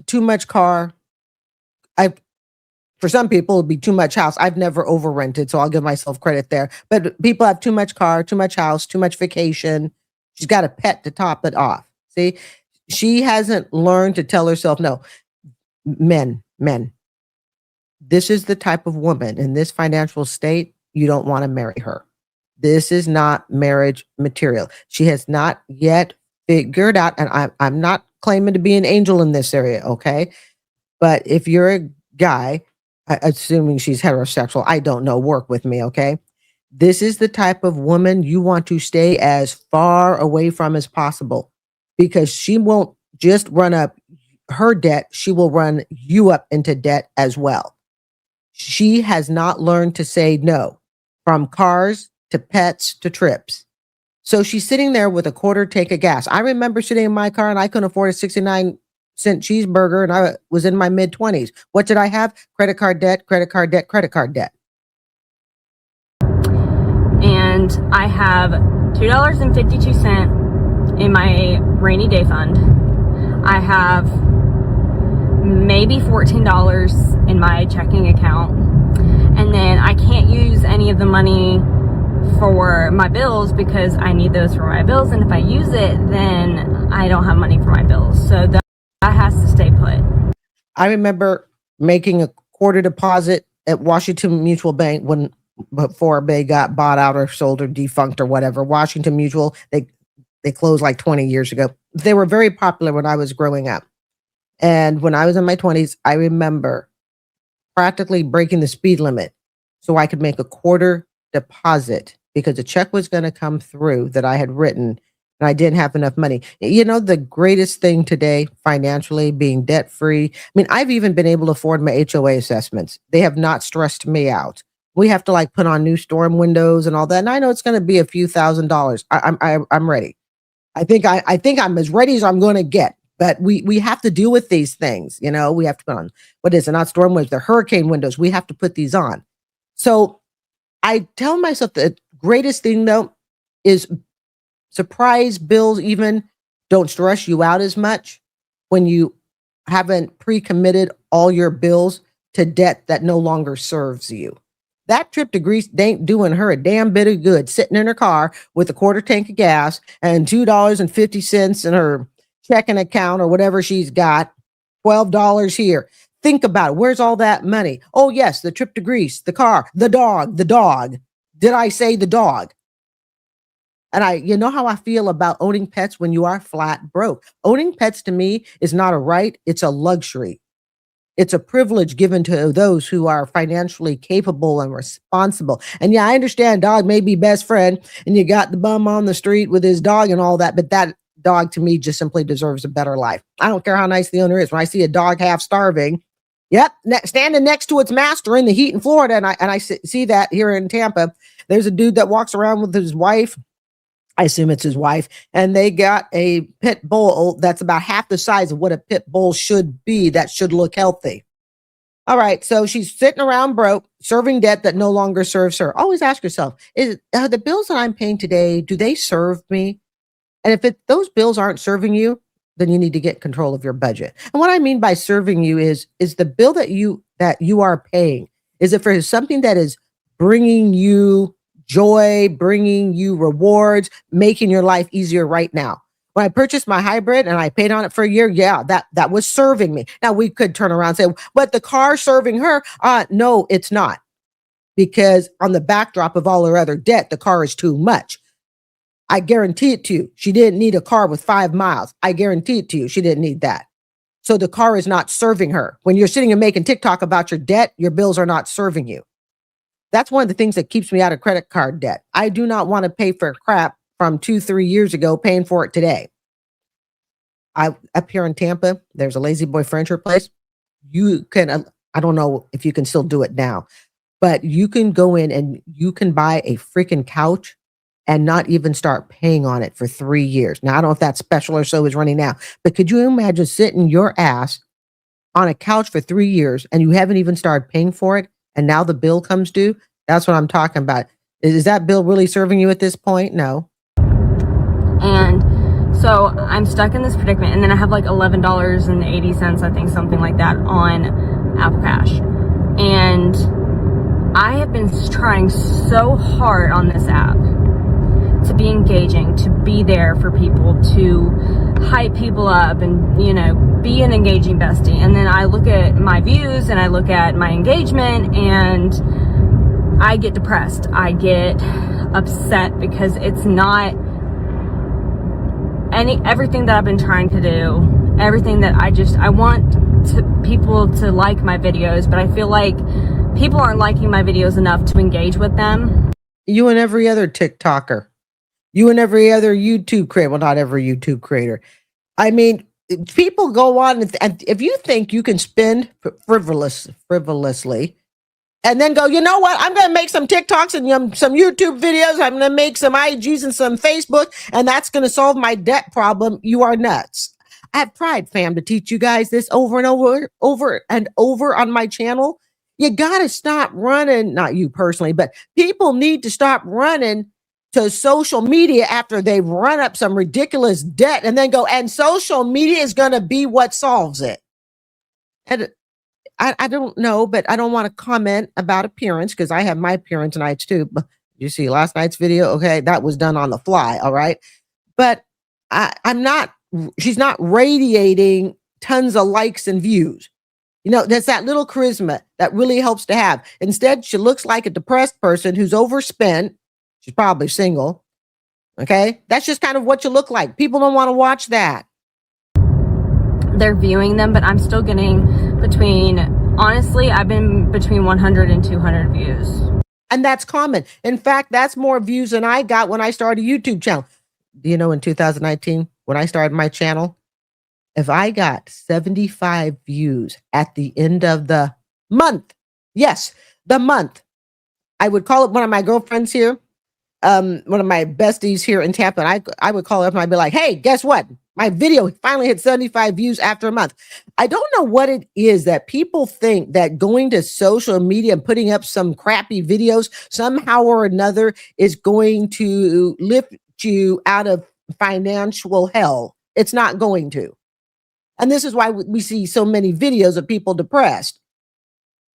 Too much car. For some people, it'd be too much house. I've never over rented, so I'll give myself credit there. But people have too much car, too much house, too much vacation. She's got a pet to top it off. See, she hasn't learned to tell herself, no, men, this is the type of woman in this financial state, you don't want to marry her. This is not marriage material. She has not yet figured out, and I'm not claiming to be an angel in this area, okay? But if you're a guy, assuming she's heterosexual, I don't know, work with me, okay? This is the type of woman you want to stay as far away from as possible because she won't just run up her debt, she will run you up into debt as well. She has not learned to say no, from cars to pets to trips. So she's sitting there with a quarter tank of gas. I remember sitting in my car and I couldn't afford a 69-cent cheeseburger and I was in my mid-20s. What did I have? Credit card debt, credit card debt, credit card debt. And I have $2.52 in my rainy day fund. I have maybe $14 in my checking account. And then I can't use any of the money for my bills because I need those for my bills. And if I use it, then I don't have money for my bills. So that has to stay put. I remember making a quarter deposit at Washington Mutual Bank before they got bought out or sold or defunct or whatever. Washington Mutual, they closed like 20 years ago. They were very popular when I was growing up. And when I was in my 20s, I remember practically breaking the speed limit so I could make a quarter deposit because a check was going to come through that I had written and I didn't have enough money. You know, the greatest thing today, financially, being debt free. I mean, I've even been able to afford my HOA assessments. They have not stressed me out. We have to like put on new storm windows and all that. And I know it's going to be a few $1,000s. I'm ready. I think I'm as ready as I'm going to get. But we have to deal with these things. You know, we have to put on, what is it? Not storm windows, the hurricane windows. We have to put these on. So I tell myself the greatest thing though is surprise bills even don't stress you out as much when you haven't pre-committed all your bills to debt that no longer serves you. That trip to Greece ain't doing her a damn bit of good, sitting in her car with a quarter tank of gas and $2.50 in her checking account or whatever she's got, $12 here. Think about it. Where's all that money? Oh, yes, the trip to Greece, the car, the dog. Did I say the dog? And you know how I feel about owning pets when you are flat broke. Owning pets to me is not a right, it's a luxury. It's a privilege given to those who are financially capable and responsible. And yeah, I understand dog may be best friend and you got the bum on the street with his dog and all that, but that dog to me just simply deserves a better life. I don't care how nice the owner is. When I see a dog half starving, standing next to its master in the heat in Florida, and I see that here in Tampa, there's a dude that walks around with his wife. I assume it's his wife, and they got a pit bull that's about half the size of what a pit bull should be. That should look healthy. All right, so she's sitting around broke, serving debt that no longer serves her. Always ask yourself, are the bills that I'm paying today, do they serve me? And if those bills aren't serving you, then you need to get control of your budget. And what I mean by serving you is the bill that you are paying, is it for something that is bringing you joy, bringing you rewards, making your life easier right now? When I purchased my hybrid and I paid on it for a year, yeah, that was serving me. Now we could turn around and say, but the car's serving her. No, it's not. Because on the backdrop of all her other debt, the car is too much. I guarantee it to you. She didn't need a car with 5 miles. I guarantee it to you. She didn't need that. So the car is not serving her. When you're sitting and making TikTok about your debt, your bills are not serving you. That's one of the things that keeps me out of credit card debt. I do not want to pay for crap from 2-3 years ago, paying for it today. Up here in Tampa, there's a Lazy Boy furniture place. You can, I don't know if you can still do it now, but you can go in and you can buy a freaking couch and not even start paying on it for 3 years. Now, I don't know if that special or so is running now, but could you imagine sitting your ass on a couch for 3 years and you haven't even started paying for it, and now the bill comes due? That's what I'm talking about. Is that bill really serving you at this point? No. And so I'm stuck in this predicament, and then I have like $11.80, I think, something like that, on Apple Cash. And I have been trying so hard on this app to be engaging, to be there for people, to hype people up and, you know, be an engaging bestie. And then I look at my views and I look at my engagement and I get depressed. I get upset because it's not everything that I've been trying to do, everything that I want people to like my videos, but I feel like people aren't liking my videos enough to engage with them. You and every other TikToker. You and every other YouTube creator. Well, not every YouTube creator. I mean, people go on and if you think you can spend frivolously and then go, you know what? I'm going to make some TikToks and some YouTube videos. I'm going to make some IGs and some Facebook, and that's going to solve my debt problem. You are nuts. I have tried, fam, to teach you guys this over and over on my channel. You got to stop running, not you personally, but people need to stop running to social media after they've run up some ridiculous debt and then go, and social media is going to be what solves it. And I don't know, but I don't want to comment about appearance because I have my appearance nights too. But you see last night's video. Okay. That was done on the fly. All right. But she's not radiating tons of likes and views. You know, that's that little charisma that really helps to have. Instead, she looks like a depressed person who's overspent. She's probably single. Okay. That's just kind of what you look like. People don't want to watch that. They're viewing them, but I'm still getting honestly, I've been between 100 and 200 views. And that's common. In fact, that's more views than I got when I started a YouTube channel. Do you know in 2019, when I started my channel, if I got 75 views at the end of the month, yes, the month, I would call up one of my girlfriends here, one of my besties here in Tampa, and I would call her up and I'd be like, hey, guess what? My video finally hit 75 views after a month. I don't know what it is that people think that going to social media and putting up some crappy videos somehow or another is going to lift you out of financial hell. It's not going to. And this is why we see so many videos of people depressed.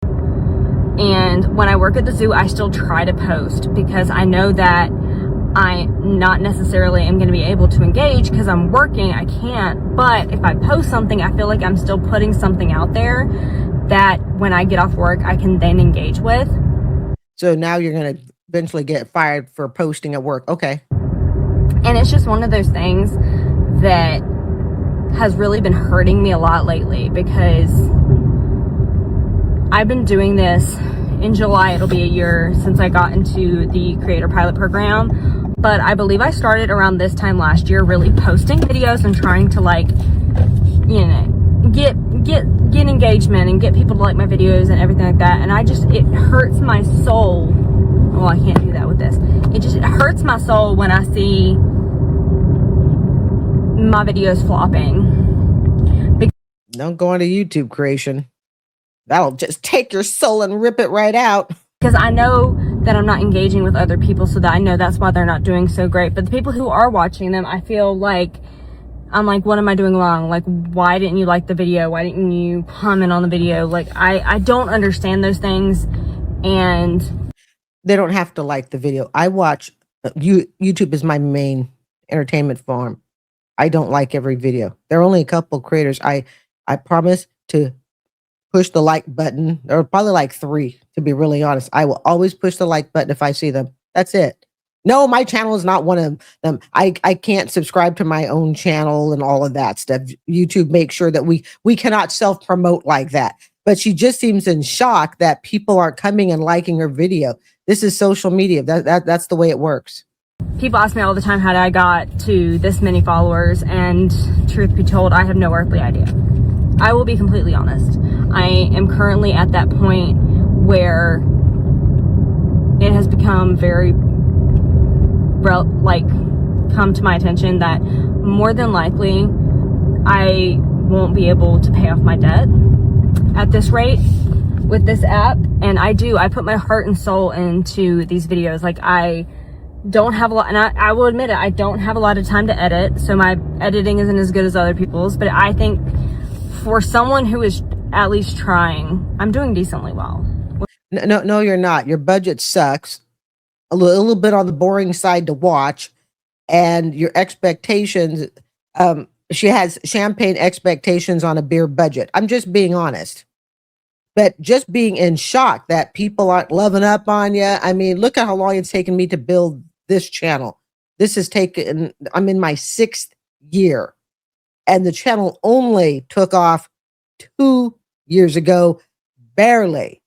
And when I work at the zoo, I still try to post because I know that I not necessarily am going to be able to engage because I'm working. I can't. But if I post something, I feel like I'm still putting something out there that when I get off work, I can then engage with. So now you're going to eventually get fired for posting at work. Okay. And it's just one of those things that has really been hurting me a lot lately because I've been doing this. In July, it'll be a year since I got into the creator pilot program, but I believe I started around this time last year really posting videos and trying to get engagement and get people to like my videos and everything like that. And it hurts my soul. Well, I can't do that with this. It hurts my soul when I see my videos flopping. Don't go into YouTube creation. That'll just take your soul and rip it right out. Because I know that I'm not engaging with other people, so that I know that's why they're not doing so great. But the people who are watching them, I feel like, I'm like, what am I doing wrong? Like, why didn't you like the video? Why didn't you comment on the video? Like, I don't understand those things. And they don't have to like the video. I watch, YouTube is my main entertainment farm. I don't like every video. There are only a couple creators I promise to push the like button. There are probably like 3, to be really honest. I will always push the like button if I see them. That's it. No, my channel is not one of them. I can't subscribe to my own channel and all of that stuff. YouTube makes sure that we cannot self-promote like that. But she just seems in shock that people aren't coming and liking her video. This is social media. That's the way it works. People ask me all the time how I got to this many followers, and truth be told, I have no earthly idea. I will be completely honest. I am currently at that point where it has become very, come to my attention that more than likely I won't be able to pay off my debt at this rate with this app. And I put my heart and soul into these videos. Like, I don't have a lot, and I will admit it, I don't have a lot of time to edit, so my editing isn't as good as other people's, but I think for someone who is at least trying, I'm doing decently well. No, you're not. Your budget sucks. A little bit on the boring side to watch, and your expectations, she has champagne expectations on a beer budget. I'm just being honest. But just being in shock that people aren't loving up on you. I mean, look at how long it's taken me to build this channel. I'm in my 6th year. And the channel only took off 2 years ago, barely.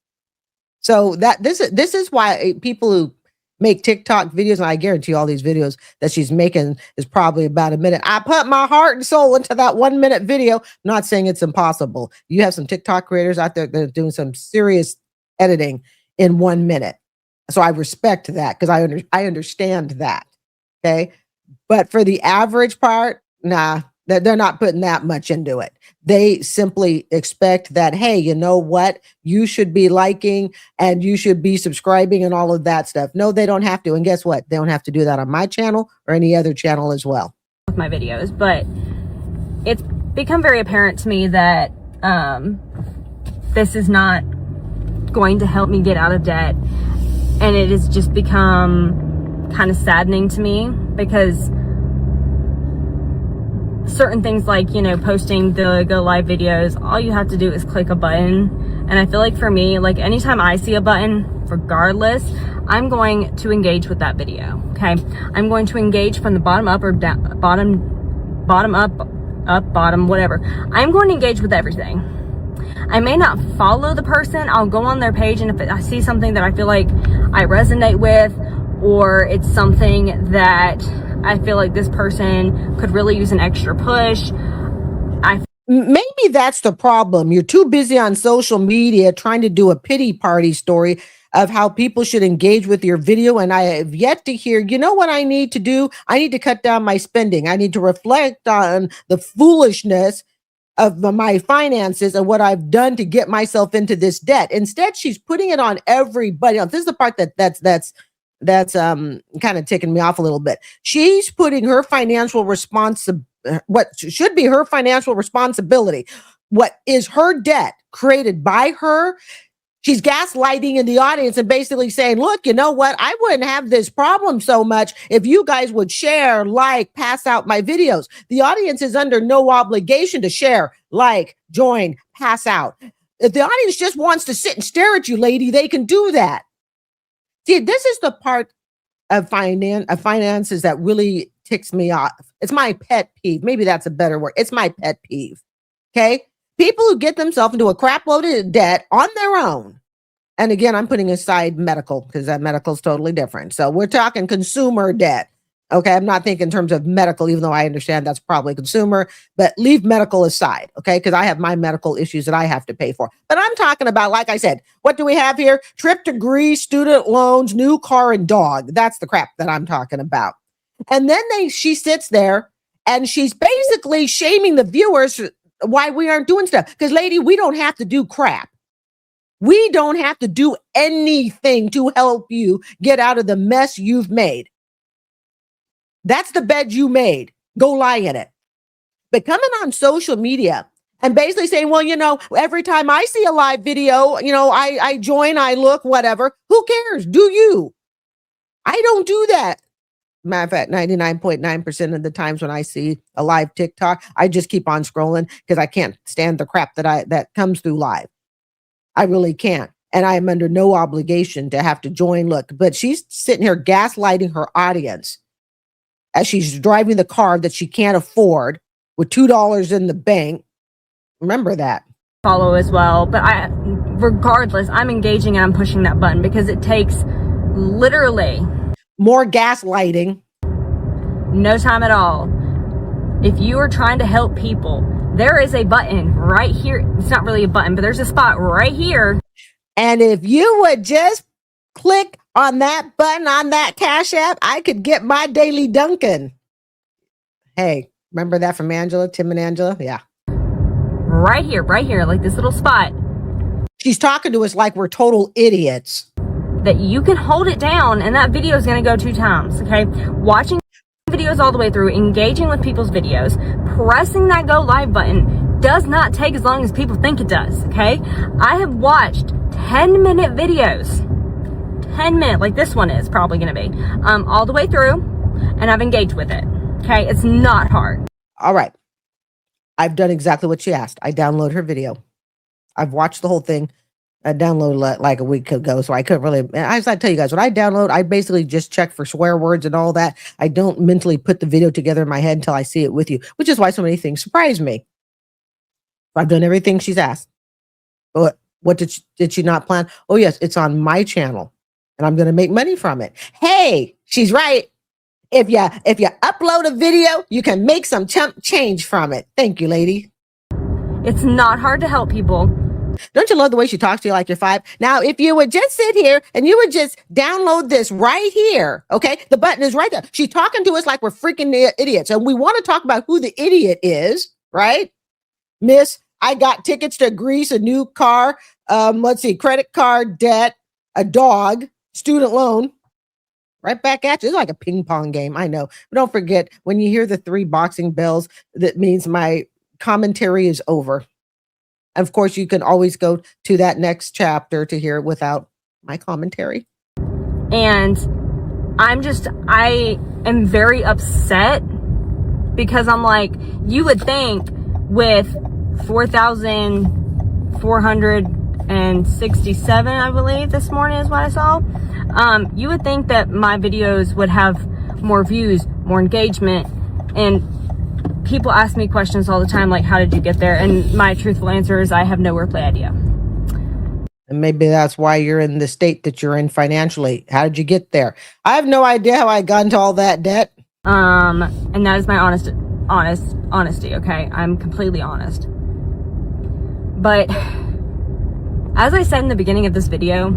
So this is why people who make TikTok videos, and I guarantee all these videos that she's making is probably about a minute. I put my heart and soul into that 1 minute video. I'm not saying it's impossible. You have some TikTok creators out there that are doing some serious editing in 1 minute. So I respect that because I understand that. Okay. But for the average part, nah, they're not putting that much into it. They simply expect that, hey, you know what? You should be liking and you should be subscribing and all of that stuff. No, they don't have to. And guess what? They don't have to do that on my channel or any other channel as well. With my videos, but it's become very apparent to me that this is not going to help me get out of debt. And it has just become kind of saddening to me because certain things like, you know, posting the go live videos, all you have to do is click a button. And I feel like for me, like anytime I see a button, regardless, I'm going to engage with that video. Okay. I'm going to engage from the bottom up or down, bottom up, bottom, whatever. I'm going to engage with everything. I may not follow the person. I'll go on their page, and if I see something that I feel like I resonate with, or it's something that I feel like this person could really use an extra push, maybe that's the problem. You're too busy on social media trying to do a pity party story of how people should engage with your video. And I have yet to hear, you know what I need to do? I need to cut down my spending. I need to reflect on the foolishness of my finances and what I've done to get myself into this debt. Instead, she's putting it on everybody else. This is the part that's kind of ticking me off a little bit. She's putting her financial what should be her financial responsibility, what is her debt created by her. She's gaslighting in the audience and basically saying, look, you know what? I wouldn't have this problem so much if you guys would share, like, pass out my videos. The audience is under no obligation to share, like, join, pass out. If the audience just wants to sit and stare at you, lady, they can do that. See, this is the part of finances that really ticks me off. It's my pet peeve. Maybe that's a better word. It's my pet peeve. Okay? People who get themselves into a crap load of debt on their own. And again, I'm putting aside medical because that medical is totally different. So we're talking consumer debt. Okay. I'm not thinking in terms of medical, even though I understand that's probably consumer, but leave medical aside. Okay. Because I have my medical issues that I have to pay for. But I'm talking about, like I said, what do we have here? Trip to Greece, student loans, new car, and dog. That's the crap that I'm talking about. And then she sits there and she's basically shaming the viewers why we aren't doing stuff. Because, lady, we don't have to do crap. We don't have to do anything to help you get out of the mess you've made. That's the bed you made. Go lie in it. But coming on social media and basically saying, well, you know, every time I see a live video, you know, I join, I look, whatever. Who cares? Do you? I don't do that. Matter of fact, 99.9% of the times when I see a live TikTok, I just keep on scrolling because I can't stand the crap that comes through live. I really can't. And I am under no obligation to have to join. Look, but she's sitting here gaslighting her audience as she's driving the car that she can't afford with $2 in the bank. Remember that. Follow as well. But regardless, I'm engaging and I'm pushing that button because it takes literally more gaslighting. No time at all. If you are trying to help people, there is a button right here. It's not really a button, but there's a spot right here. And if you would just click on that button on that Cash App, I could get my daily Dunkin'. Hey, remember that from Angela, Tim and Angela? Yeah. Right here, like this little spot. She's talking to us like we're total idiots. That you can hold it down and that video is going to go 2 times, okay? Watching videos all the way through, engaging with people's videos, pressing that go live button does not take as long as people think it does, okay? I have watched 10-minute videos, 10-minute, like this one is probably going to be, all the way through, and I've engaged with it, okay? It's not hard. All right. I've done exactly what she asked. I download her video. I've watched the whole thing. I downloaded like a week ago, so I couldn't really, as I tell you guys, when I download, I basically just check for swear words and all that. I don't mentally put the video together in my head until I see it with you, which is why so many things surprise me. I've done everything she's asked. But what did she not plan? Oh, yes, it's on my channel. and I'm going to make money from it. Hey, she's right. If you upload a video, you can make some chump change from it. Thank you, lady. It's not hard to help people. Don't you love the way she talks to you like you're 5? Now, if you would just sit here and you would just download this right here, okay? The button is right there. She's talking to us like we're freaking idiots. And we want to talk about who the idiot is, right? Miss, I got tickets to Greece, a new car, let's see, credit card debt, a dog, student loan. Right back at you. It's like a ping pong game. I know. But don't forget, when you hear the 3 boxing bells, that means my commentary is over. Of course, you can always go to that next chapter to hear it without my commentary. And I am very upset because I'm like, you would think with 4,467, I believe this morning is what I saw. You would think that my videos would have more views, more engagement, and people ask me questions all the time like, how did you get there? And my truthful answer is I have no earthly idea. And maybe that's why you're in the state that you're in financially. How did you get there? I have no idea how I got into all that debt. And that is my honesty, okay? I'm completely honest. But as I said in the beginning of this video,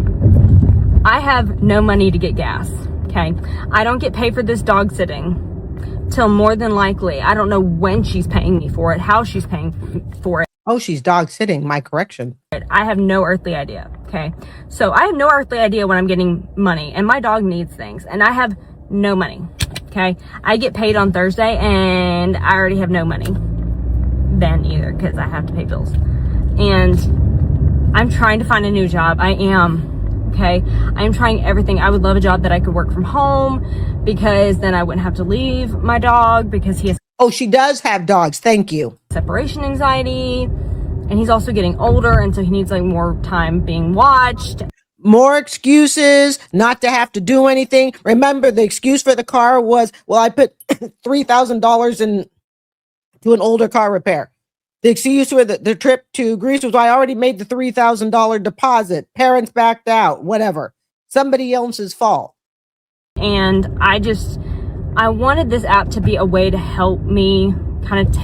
I have no money to get gas, okay? I don't get paid for this dog sitting till more than likely. I don't know when she's paying me for it, how she's paying for it. Oh, she's dog sitting, my correction. I have no earthly idea, okay? So I have no earthly idea when I'm getting money, and my dog needs things, and I have no money, okay? I get paid on Thursday, and I already have no money then either because I have to pay bills. And I'm trying to find a new job. I am. Okay, I'm trying everything. I would love a job that I could work from home because then I wouldn't have to leave my dog because he has. Oh, she does have dogs. Thank you. Separation anxiety, and he's also getting older, and so he needs like more time being watched. More excuses not to have to do anything. Remember, the excuse for the car was, well, I put $3,000 into an older car repair. The excuse for the trip to Greece was, I already made the $3,000 deposit. Parents backed out, whatever. Somebody else's fault. And I wanted this app to be a way to help me kind of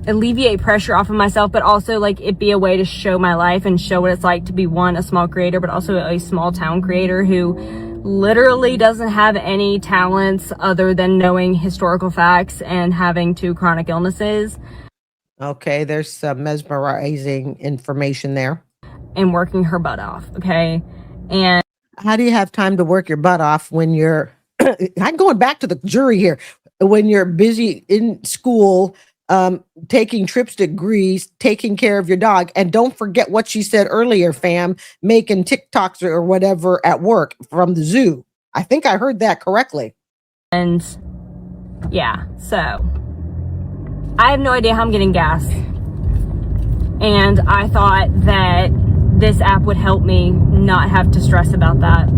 alleviate pressure off of myself, but also like it be a way to show my life and show what it's like to be a small creator, but also a small town creator who literally doesn't have any talents other than knowing historical facts and having 2 chronic illnesses. Okay, there's some mesmerizing information there. And working her butt off, okay? And how do you have time to work your butt off when you're, I'm going back to the jury here, when you're busy in school, taking trips to Greece, taking care of your dog, and don't forget what she said earlier, fam, making TikToks or whatever at work from the zoo. I think I heard that correctly. And yeah, so I have no idea how I'm getting gas. And I thought that this app would help me not have to stress about that.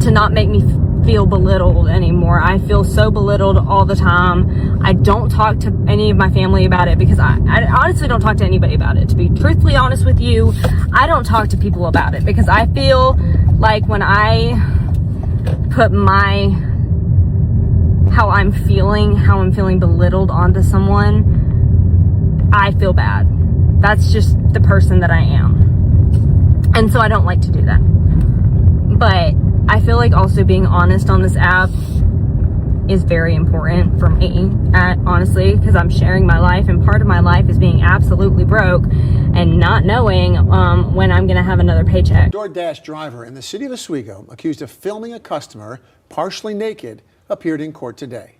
To not make me feel belittled anymore. I feel so belittled all the time. I don't talk to any of my family about it because I honestly don't talk to anybody about it. To be truthfully honest with you, I don't talk to people about it because I feel like when I put how I'm feeling belittled onto someone, I feel bad. That's just the person that I am. And so I don't like to do that. But I feel like also being honest on this app is very important for me, honestly, because I'm sharing my life, and part of my life is being absolutely broke and not knowing when I'm going to have another paycheck. DoorDash driver in the city of Oswego accused of filming a customer partially naked appeared in court today.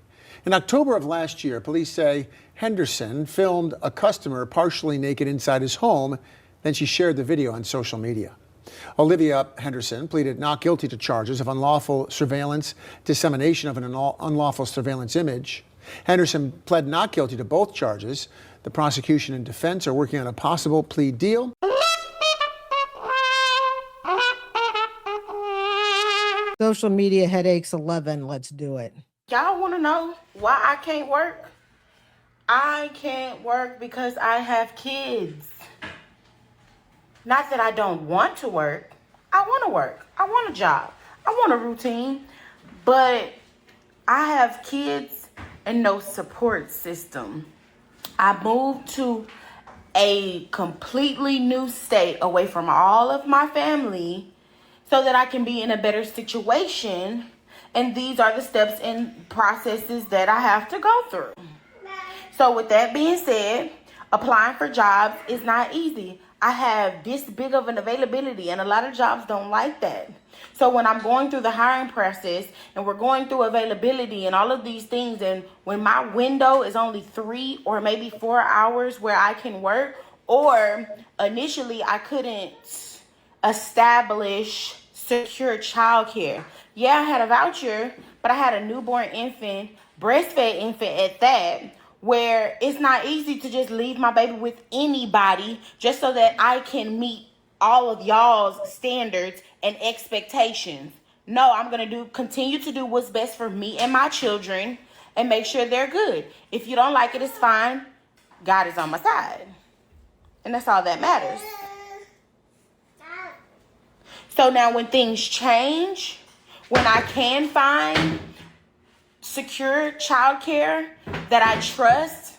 In October of last year, police say Henderson filmed a customer partially naked inside his home, then she shared the video on social media. Olivia Henderson pleaded not guilty to charges of unlawful surveillance, dissemination of an unlawful surveillance image. Henderson pled not guilty to both charges. The prosecution and defense are working on a possible plea deal. Social media headaches 11. Let's do it. Y'all want to know why I can't work? I can't work because I have kids. Not that I don't want to work. I want to work. I want a job. I want a routine. But I have kids and no support system. I moved to a completely new state away from all of my family so that I can be in a better situation. And these are the steps and processes that I have to go through. So with that being said, applying for jobs is not easy. I have this big of an availability and a lot of jobs don't like that. So when I'm going through the hiring process and we're going through availability and all of these things, and when my window is only 3 or maybe 4 hours where I can work, or initially I couldn't establish secure childcare. Yeah, I had a voucher, but I had a newborn infant, breastfed infant at that, where it's not easy to just leave my baby with anybody just so that I can meet all of y'all's standards and expectations. No, I'm going to continue to do what's best for me and my children and make sure they're good. If you don't like it, it's fine. God is on my side. And that's all that matters. So now when things change, when I can find secure childcare that I trust,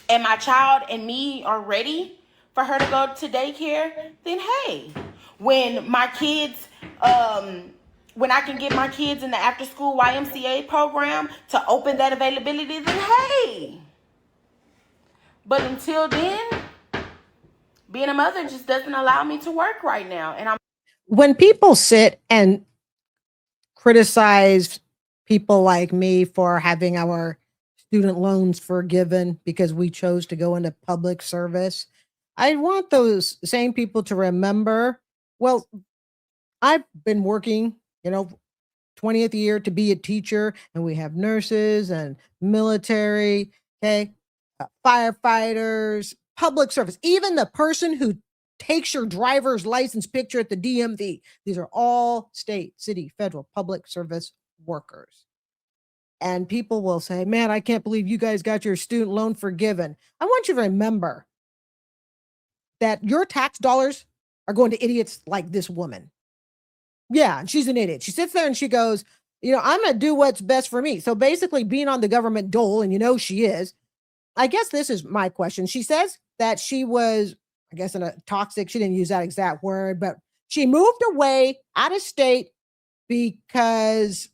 and my child and me are ready for her to go to daycare, then hey, when my kids, when I can get my kids in the after school YMCA program to open that availability, then hey. But until then, being a mother just doesn't allow me to work right now. And when people sit and criticize people like me for having our student loans forgiven because we chose to go into public service, I want those same people to remember, well, I've been working, 20th year to be a teacher, and we have nurses and military, okay, firefighters, public service, even the person who takes your driver's license picture at the DMV. These are all state, city, federal, public service workers. And people will say, man, I can't believe you guys got your student loan forgiven. I want you to remember that your tax dollars are going to idiots like this woman. Yeah, she's an idiot. She sits there and she goes, I'm going to do what's best for me. So basically being on the government dole, and she is, I guess this is my question. She says that she was, I guess, in a toxic, she didn't use that exact word, but she moved away out of state because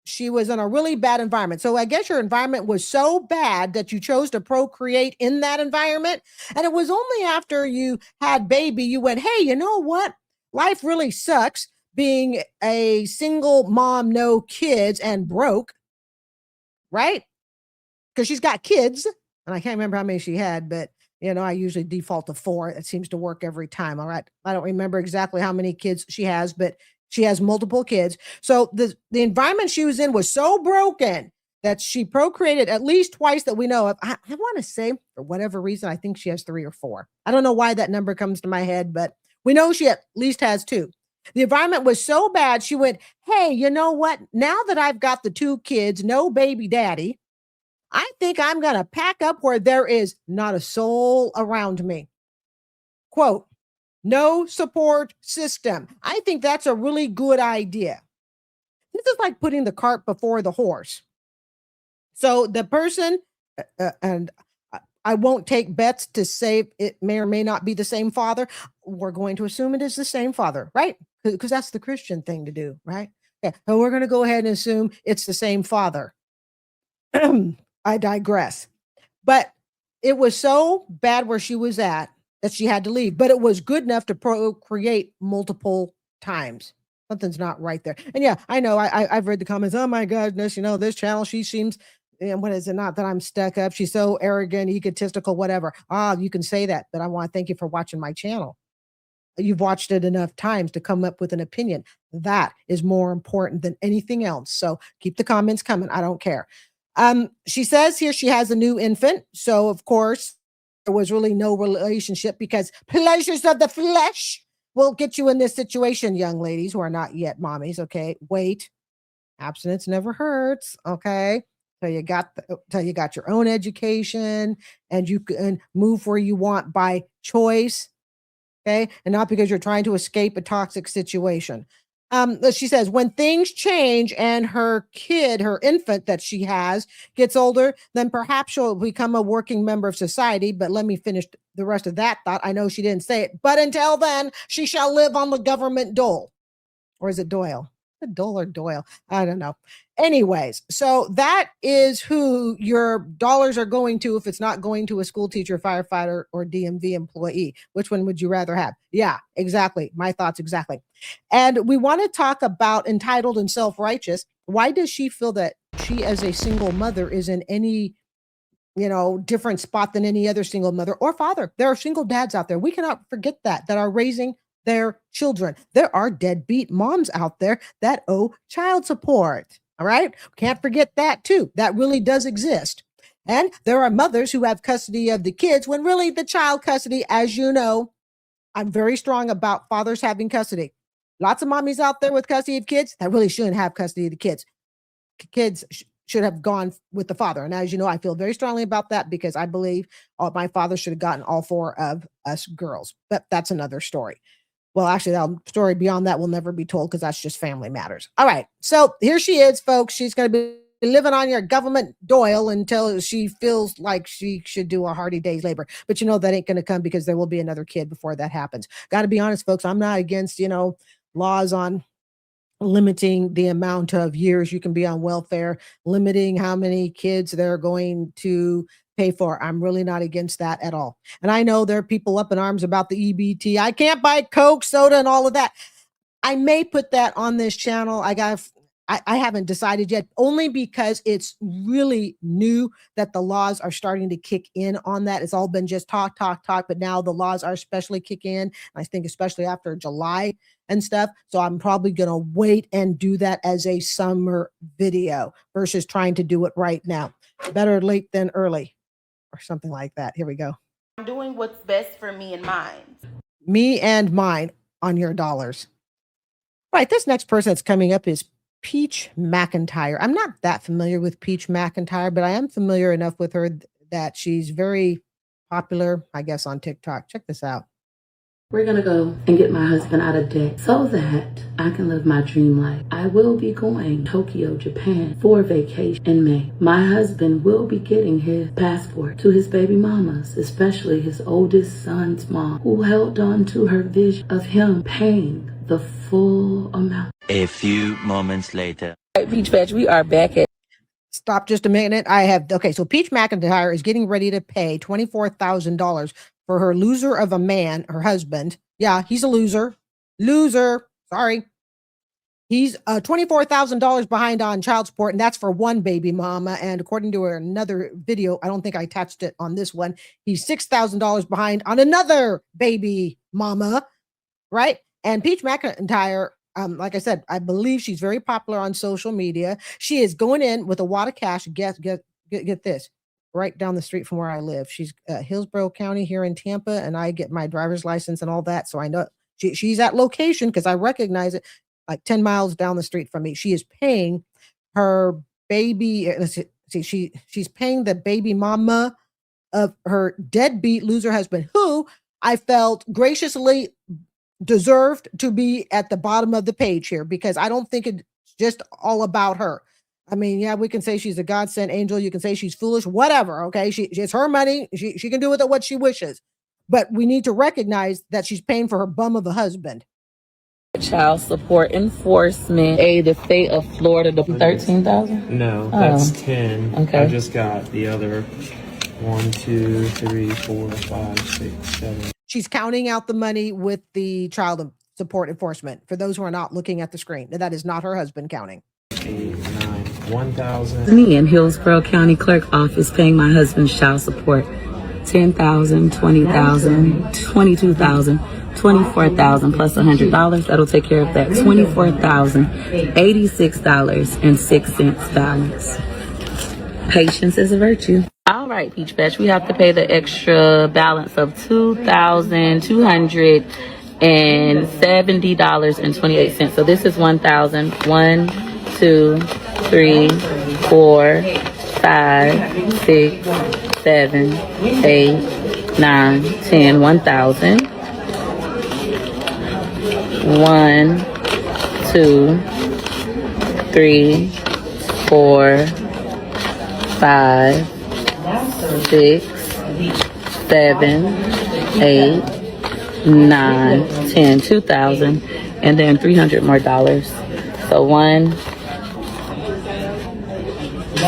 she was in a really bad environment. So I guess your environment was so bad that you chose to procreate in that environment. And it was only after you had baby, you went, hey, you know what? Life really sucks being a single mom, no kids, and broke, right? Because she's got kids. And I can't remember how many she had, but I usually default to 4. It seems to work every time. All right. I don't remember exactly how many kids she has, but she has multiple kids. So the environment she was in was so broken that she procreated at least twice that we know of. I want to say, for whatever reason, I think she has 3 or 4. I don't know why that number comes to my head, but we know she at least has 2. The environment was so bad, she went, hey, you know what? Now that I've got the 2 kids, no baby daddy, I think I'm going to pack up where there is not a soul around me. Quote, no support system. I think that's a really good idea. This is like putting the cart before the horse. So the person, and I won't take bets to say it may or may not be the same father. We're going to assume it is the same father, right? Because that's the Christian thing to do, right? Yeah. So we're going to go ahead and assume it's the same father. I digress. But it was so bad where she was at that she had to leave. But it was good enough to procreate multiple times. Something's not right there. And yeah, I know. I've read the comments. Oh my goodness, this channel, she seems, and what is it? Not that I'm stuck up. She's so arrogant, egotistical, whatever. You can say that, but I want to thank you for watching my channel. You've watched it enough times to come up with an opinion. That is more important than anything else. So keep the comments coming. I don't care. She says here she has a new infant. So of course there was really no relationship because pleasures of the flesh will get you in this situation, young ladies who are not yet mommies. Okay. Wait, abstinence never hurts. Okay. So you got your own education and you can move where you want by choice. Okay. And not because you're trying to escape a toxic situation. She says, when things change and her kid, her infant that she has, gets older, then perhaps she'll become a working member of society. But let me finish the rest of that thought. I know she didn't say it, but until then, she shall live on the government dole. Or is it Doyle? Dole or Doyle? I don't know. Anyways, so that is who your dollars are going to if it's not going to a school teacher, firefighter, or DMV employee. Which one would you rather have? Yeah, exactly. My thoughts exactly. And we want to talk about entitled and self-righteous. Why does she feel that she as a single mother is in any different spot than any other single mother or father? There are single dads out there. We cannot forget that are raising their children. There are deadbeat moms out there that owe child support. All right. Can't forget that too. That really does exist. And there are mothers who have custody of the kids when really the child custody, as you know, I'm very strong about fathers having custody. Lots of mommies out there with custody of kids that really shouldn't have custody of the kids. Kids should have gone with the father. And as you know, I feel very strongly about that because I believe my father should have gotten all four of us girls. But that's another story. Well, actually, that story beyond that will never be told because that's just family matters. All right. So here she is, folks. She's going to be living on your government dole until she feels like she should do a hearty day's labor. But that ain't going to come because there will be another kid before that happens. Got to be honest, folks. I'm not against, laws on limiting the amount of years you can be on welfare, limiting how many kids they're going to pay for. I'm really not against that at all. And I know there are people up in arms about the EBT. I can't buy Coke, soda, and all of that. I may put that on this channel. I haven't decided yet, only because it's really new that the laws are starting to kick in on that. It's all been just talk, but now the laws are especially kick in. I think especially after July and stuff. So I'm probably going to wait and do that as a summer video versus trying to do it right now. Better late than early or something like that. Here we go. I'm doing what's best for me and mine. Me and mine on your dollars. Right. This next person that's coming up is Peach McIntyre. I'm not that familiar with Peach McIntyre, but I am familiar enough with her that she's very popular, I guess, on TikTok. Check this out. We're gonna go and get my husband out of debt so that I can live my dream life. I will be going to Tokyo, Japan for vacation in May. My husband will be getting his passport to his baby mamas, especially his oldest son's mom, who held on to her vision of him paying the full amount. A few moments later. All right, Peach Badge, we are back at. Stop just a minute. So Peach McIntyre is getting ready to pay $24,000 for her loser of a man, her husband. Yeah, he's a loser. Sorry. He's $24,000 behind on child support, and that's for one baby mama. And according to another video, I don't think I attached it on this one, he's $6,000 behind on another baby mama, right? And Peach McIntyre, like I said, I believe she's very popular on social media. She is going in with a wad of cash. Get this. Right down the street from where I live. She's Hillsborough County here in Tampa, and I get my driver's license and all that. So I know she's at location because I recognize it, like 10 miles down the street from me. She is paying her baby. She's paying the baby mama of her deadbeat loser husband, who I felt graciously deserved to be at the bottom of the page here, because I don't think it's just all about her. I mean, yeah, we can say she's a God-sent angel. You can say she's foolish, whatever. Okay. It's her money. She can do with it what she wishes, but we need to recognize that she's paying for her bum of a husband. Child support enforcement, the state of Florida, the 13,000? No, that's 10. Okay. I just got the other 1, 2, 3, 4, 5, 6, 7. She's counting out the money with the child support enforcement. For those who are not looking at the screen, that is not her husband counting. 8, 9, 1,000. Me in Hillsborough County Clerk Office paying my husband's child support. 10,000, 20,000, 22,000, 24,000 plus $100. That'll take care of that $24,086.06 balance. Patience is a virtue. All right, Peach Batch, we have to pay the extra balance of $2,270.28. So this is 1,000. 1, 2, 3, 4, 5, 6, 7, 8, 9, 10, 1,000. 1, 2, 3, 4, 5, 6, 7, 8, 9, 10, 2,000, and then 300 more dollars. So 1,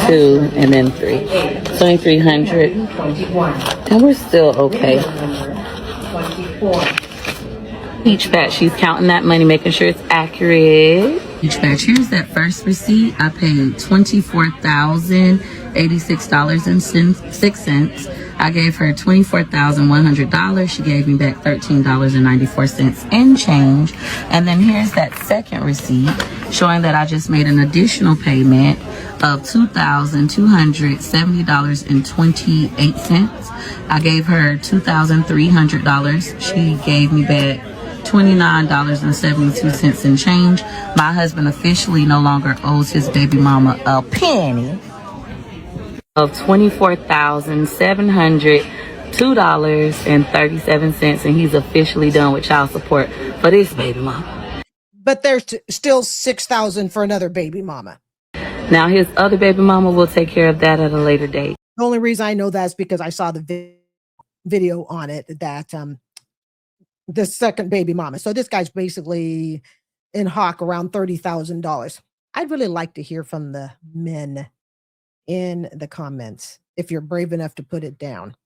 2, and then 3. 2,300. And we're still okay. Each batch, she's counting that money, making sure it's accurate. Each batch, here's that first receipt. I paid $24,086.06. I gave her $24,100. She gave me back $13.94 and change. And then here's that second receipt showing that I just made an additional payment of $2,270.28. I gave her $2,300. She gave me back $29.72 and change. My husband officially no longer owes his baby mama a penny of $24,702.37, and he's officially done with child support for this baby mama. But there's still $6,000 for another baby mama. Now his other baby mama will take care of that at a later date. The only reason I know that is because I saw the video on it that the second baby mama. So this guy's basically in hock around $30,000. I'd really like to hear from the men in the comments, if you're brave enough to put it down.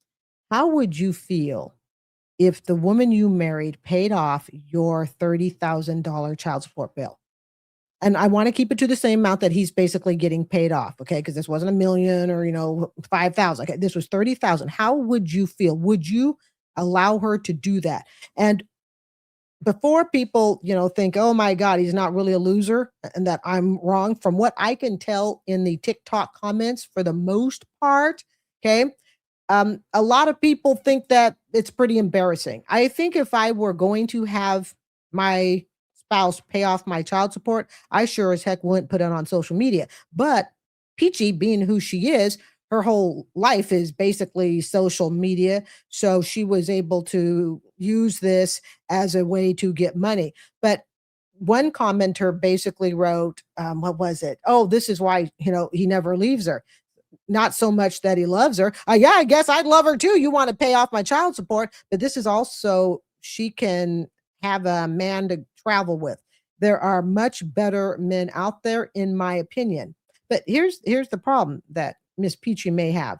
How would you feel if the woman you married paid off your $30,000 child support bill? And I want to keep it to the same amount that he's basically getting paid off, okay? Because this wasn't $1 million or, 5,000. Okay, this was 30,000. How would you feel? Would you allow her to do that? And before people, think, oh my God, he's not really a loser and that I'm wrong, from what I can tell in the TikTok comments, for the most part, okay, a lot of people think that it's pretty embarrassing. I think if I were going to have my spouse pay off my child support, I sure as heck wouldn't put it on social media. But Peachy, being who she is, her whole life is basically social media. So she was able to use this as a way to get money. But one commenter basically wrote, what was it? Oh, this is why, he never leaves her. Not so much that he loves her. Yeah, I guess I'd love her too. You want to pay off my child support, but this is also, she can have a man to travel with. There are much better men out there, in my opinion. But here's the problem that Miss Peachy may have.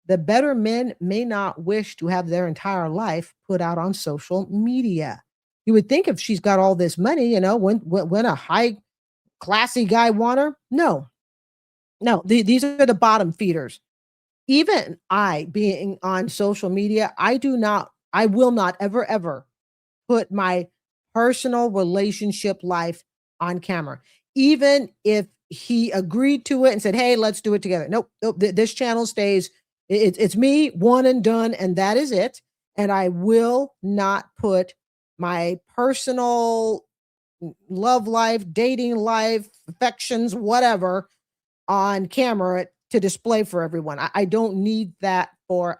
The better men may not wish to have their entire life put out on social media. You would think if she's got all this money, when a high classy guy want her. No, these are the bottom feeders. Even I, being on social media, I will not ever put my personal relationship life on camera. Even if he agreed to it and said, hey, let's do it together. Nope. This channel stays. It's me, one and done, and that is it. And I will not put my personal love life, dating life, affections, whatever, on camera to display for everyone. I don't need that for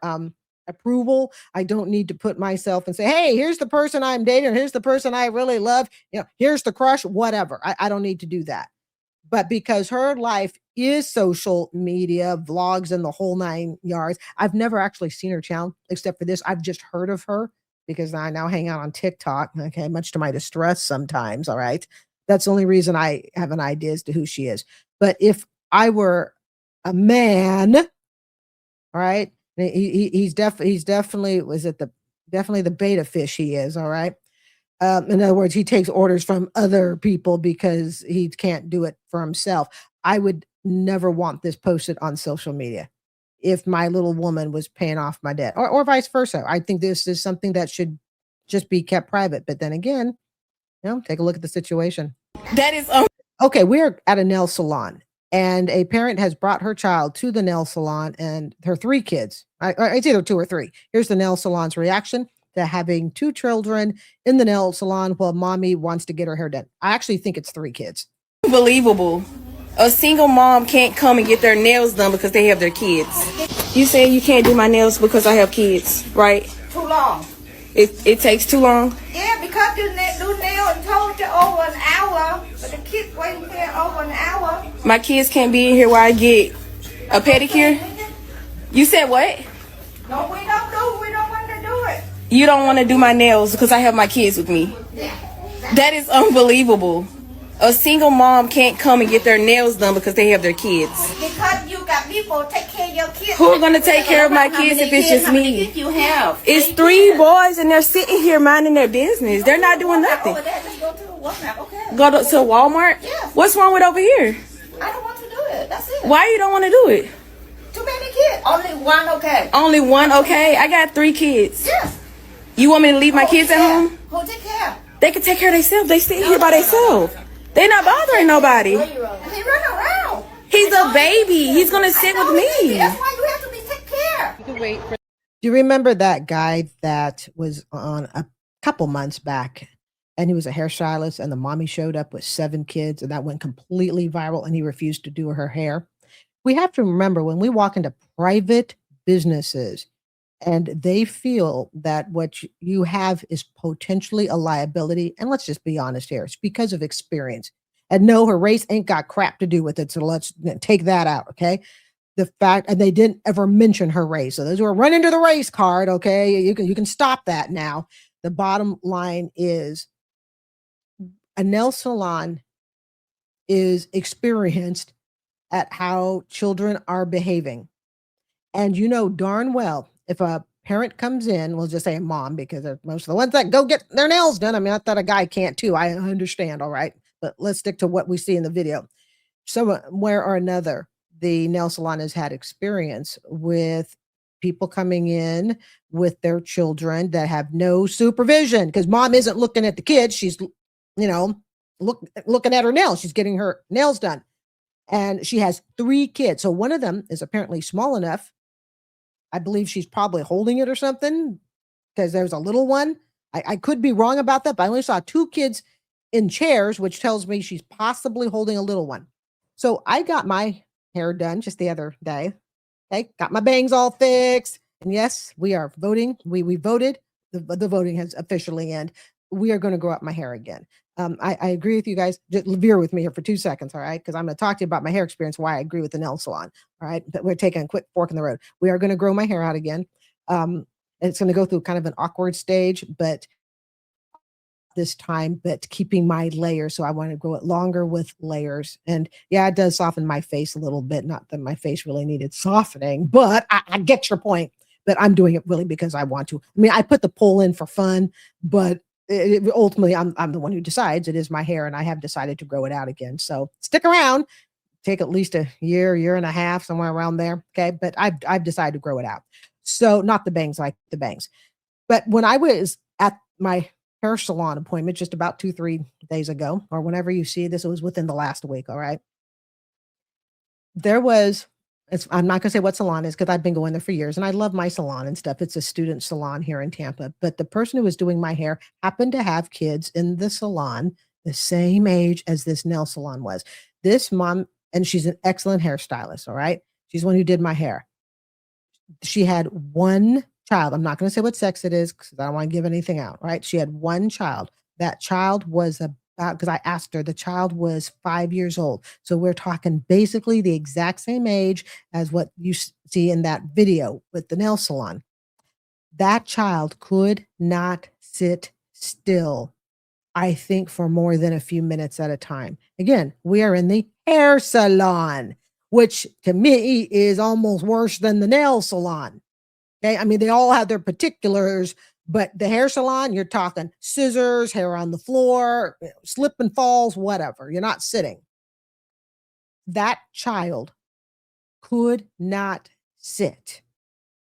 approval. I don't need to put myself and say, hey, here's the person I'm dating, here's the person I really love, here's the crush, whatever. I don't need to do that. But because her life is social media, vlogs, and the whole 9 yards, I've never actually seen her channel except for this. I've just heard of her because I now hang out on TikTok, okay, much to my distress sometimes, all right? That's the only reason I have an idea as to who she is. But if I were a man, all right, he's definitely the beta fish he is, all right? In other words, he takes orders from other people because he can't do it for himself. I would never want this posted on social media if my little woman was paying off my debt, or vice versa. I think this is something that should just be kept private. But then again, take a look at the situation. That is okay. We're at a nail salon, and a parent has brought her child to the nail salon, and her 3 kids. It's either 2 or 3. Here's the nail salon's reaction to having 2 children in the nail salon while mommy wants to get her hair done. I actually think it's 3 kids. Unbelievable. A single mom can't come and get their nails done because they have their kids. You saying you can't do my nails because I have kids, right? Too long. It takes too long. Yeah, because you do nail and told you over an hour, but the kids waiting here over an hour. My kids can't be in here while I get a pedicure. You said what? No, we don't want to do it. You don't want to do my nails because I have my kids with me. That is unbelievable. A single mom can't come and get their nails done because they have their kids. Because you got people take care of your kids. Who are going to take care of my kids if it's just me? You have. It's 3 boys and they're sitting here minding their business. They're not doing nothing. Over there, just go to Walmart, okay? Go to Walmart? Yeah. What's wrong with over here? I don't want to do it. That's it. Why you don't want to do it? Too many kids. Only one, okay. Only one, okay? I got 3 kids. Yes. You want me to leave my kids at home? Who take care? They can take care of themselves. They sit here by themselves. They not bothering nobody. He run around. He's a baby. He's going to sit with me. That's why you have to be take care. You can wait for. Do you remember that guy that was on a couple months back and he was a hairstylist and the mommy showed up with 7 kids and that went completely viral and he refused to do her hair? We have to remember when we walk into private businesses and they feel that what you have is potentially a liability. And let's just be honest here. It's because of experience. And no, her race ain't got crap to do with it. So let's take that out. Okay. The fact, and they didn't ever mention her race. So those who are running to the race card, okay, you can stop that now. The bottom line is a nail salon is experienced at how children are behaving. And you know darn well, if a parent comes in, we'll just say a mom, because they're most of the ones that go get their nails done. I mean, I thought a guy can't too. I understand. All right. But let's stick to what we see in the video. Somewhere or another, the nail salon has had experience with people coming in with their children that have no supervision because mom isn't looking at the kids. She's, looking at her nails. She's getting her nails done. And she has 3 kids. So one of them is apparently small enough. I believe she's probably holding it or something because there's a little one. I could be wrong about that, but I only saw 2 kids in chairs, which tells me she's possibly holding a little one. So I got my hair done just the other day. Okay, got my bangs all fixed. And yes, we are voting. We voted. The voting has officially ended. We are going to grow up my hair again. I agree with you guys. Just veer with me here for 2 seconds, all right? Because I'm going to talk to you about my hair experience, why I agree with the nail salon, all right? But we're taking a quick fork in the road. We are going to grow my hair out again. It's going to go through kind of an awkward stage, but this time, but keeping my layers. So I want to grow it longer with layers. And yeah, it does soften my face a little bit. Not that my face really needed softening, but I get your point. But I'm doing it really because I want to. I mean, I put the poll in for fun, but ultimately, I'm the one who decides. It is my hair, and I have decided to grow it out again. So stick around. Take at least a year and a half, somewhere around there. Okay, but I've decided to grow it out. So not the bangs, like the bangs. But when I was at my hair salon appointment just about 2-3 days ago, or whenever you see this, it was within the last week. All right, there was. I'm not going to say what salon is because I've been going there for years and I love my salon and stuff. It's a student salon here in Tampa, but the person who was doing my hair happened to have kids in the salon the same age as this nail salon was. This mom, and she's an excellent hairstylist. All right. She's the one who did my hair. She had 1 child. I'm not going to say what sex it is because I don't want to give anything out. Right. She had 1 child. That child was because I asked her, the child was 5 years old. So we're talking basically the exact same age as what you see in that video with the nail salon. That child could not sit still, I think, for more than a few minutes at a time. Again, we are in the hair salon, which to me is almost worse than the nail salon. Okay. I mean, they all have their particulars, but the hair salon, you're talking scissors, hair on the floor, slip and falls, whatever. You're not sitting. That child could not sit,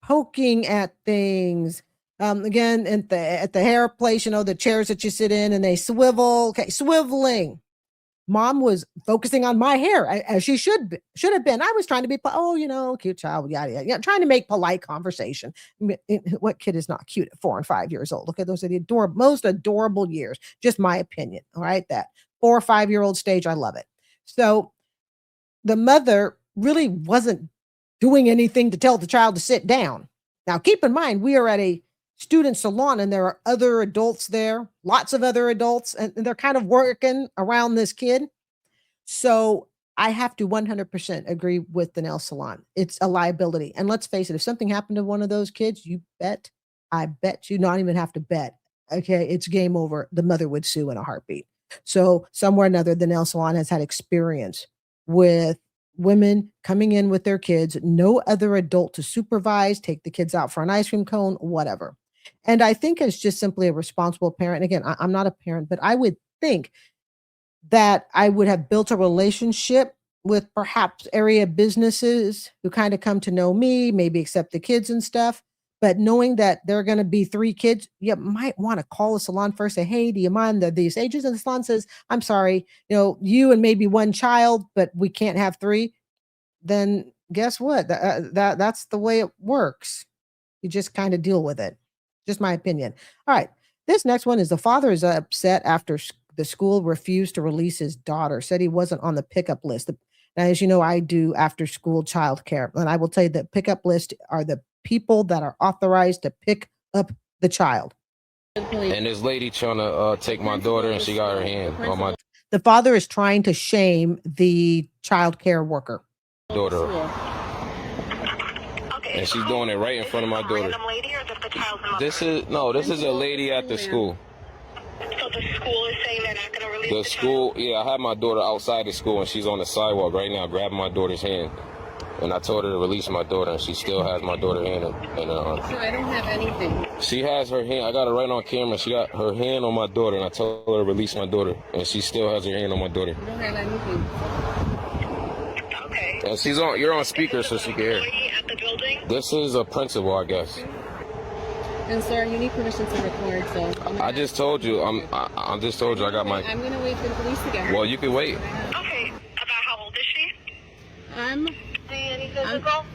poking at things. Again, at the hair place, the chairs that you sit in and they swivel. Okay, swiveling. Mom was focusing on my hair as she should have been. I was trying to be, cute child, yada, yada, yada, trying to make polite conversation. What kid is not cute at 4 and 5 years old? Look at those are the most adorable years. Just my opinion. All right. That 4 or 5 year old stage. I love it. So the mother really wasn't doing anything to tell the child to sit down. Now, keep in mind, we are at a student salon and there are other adults there, lots of other adults, and they're kind of working around this kid. So I have to 100% agree with the nail salon. It's a liability. And let's face it, if something happened to one of those kids, I bet you not even have to bet. Okay, it's game over. The mother would sue in a heartbeat. So somewhere or another, the nail salon has had experience with women coming in with their kids, no other adult to supervise, take the kids out for an ice cream cone, whatever. And I think it's just simply a responsible parent. Again, I'm not a parent, but I would think that I would have built a relationship with perhaps area businesses who kind of come to know me, maybe accept the kids and stuff. But knowing that there are going to be 3 kids, you might want to call the salon first, say, hey, do you mind these ages? And the salon says, I'm sorry, you and maybe 1 child, but we can't have 3. Then guess what? That's the way it works. You just kind of deal with it. Just my opinion. All right. This next one is the father is upset after the school refused to release his daughter, said he wasn't on the pickup list. Now, as you know, I do after school childcare. And I will tell you that pickup list are the people that are authorized to pick up the child. And this lady trying to take my daughter, and she got her hand on my The father is trying to shame the child care worker. daughter. And she's doing it right in front of my daughter. This is a lady at the school. So the school is saying they're not going to release The school, yeah, I have my daughter outside the school, and she's on the sidewalk right now grabbing my daughter's hand. And I told her to release my daughter, and she still has my daughter's hand in her arm. So I don't have anything. She has her hand. I got it right on camera. She got her hand on my daughter, and I told her to release my daughter, and she still has her hand on my daughter. I don't have anything. Okay. And she's on. You're on speaker, so she can hear. At the building? This is a principal, I guess. And sir, you need permission to record, so. I just told you. I just told you I got my. I'm gonna wait for the police to get her. Well, you can wait. Okay. About how old is she? Any physical?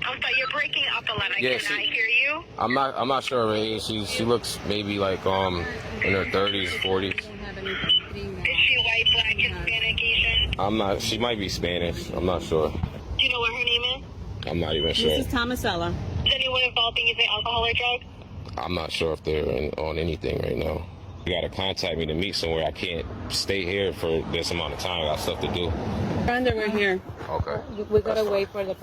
I'm sorry, you're breaking up a lot. I cannot hear you. I'm not sure of her age. She looks maybe like in her 30s, 40s. Is she white, black, Hispanic, Asian? I'm not. She might be Spanish. I'm not sure. Do you know what her name is? I'm not even sure. Mrs. Tomasella. Is anyone involved in using alcohol or drugs? I'm not sure if they're on anything right now. You gotta contact me to meet somewhere. I can't stay here for this amount of time. I got stuff to do. Brenda, we're here. Okay. We gotta wait for the.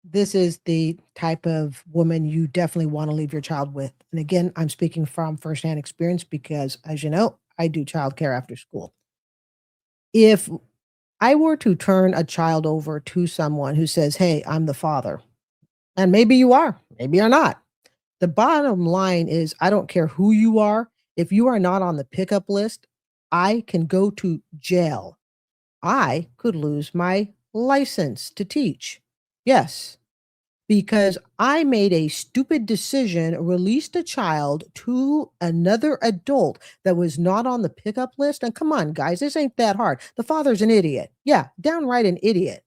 This is the type of woman you definitely want to leave your child with. And again, I'm speaking from firsthand experience because, as you know, I do childcare after school. If I were to turn a child over to someone who says, hey, I'm the father, and maybe you are, maybe you're not. The bottom line is, I don't care who you are. If you are not on the pickup list, I can go to jail. I could lose my license to teach. Yes, because I made a stupid decision, released a child to another adult that was not on the pickup list. And come on, guys, this ain't that hard. The father's an idiot. Yeah, downright an idiot.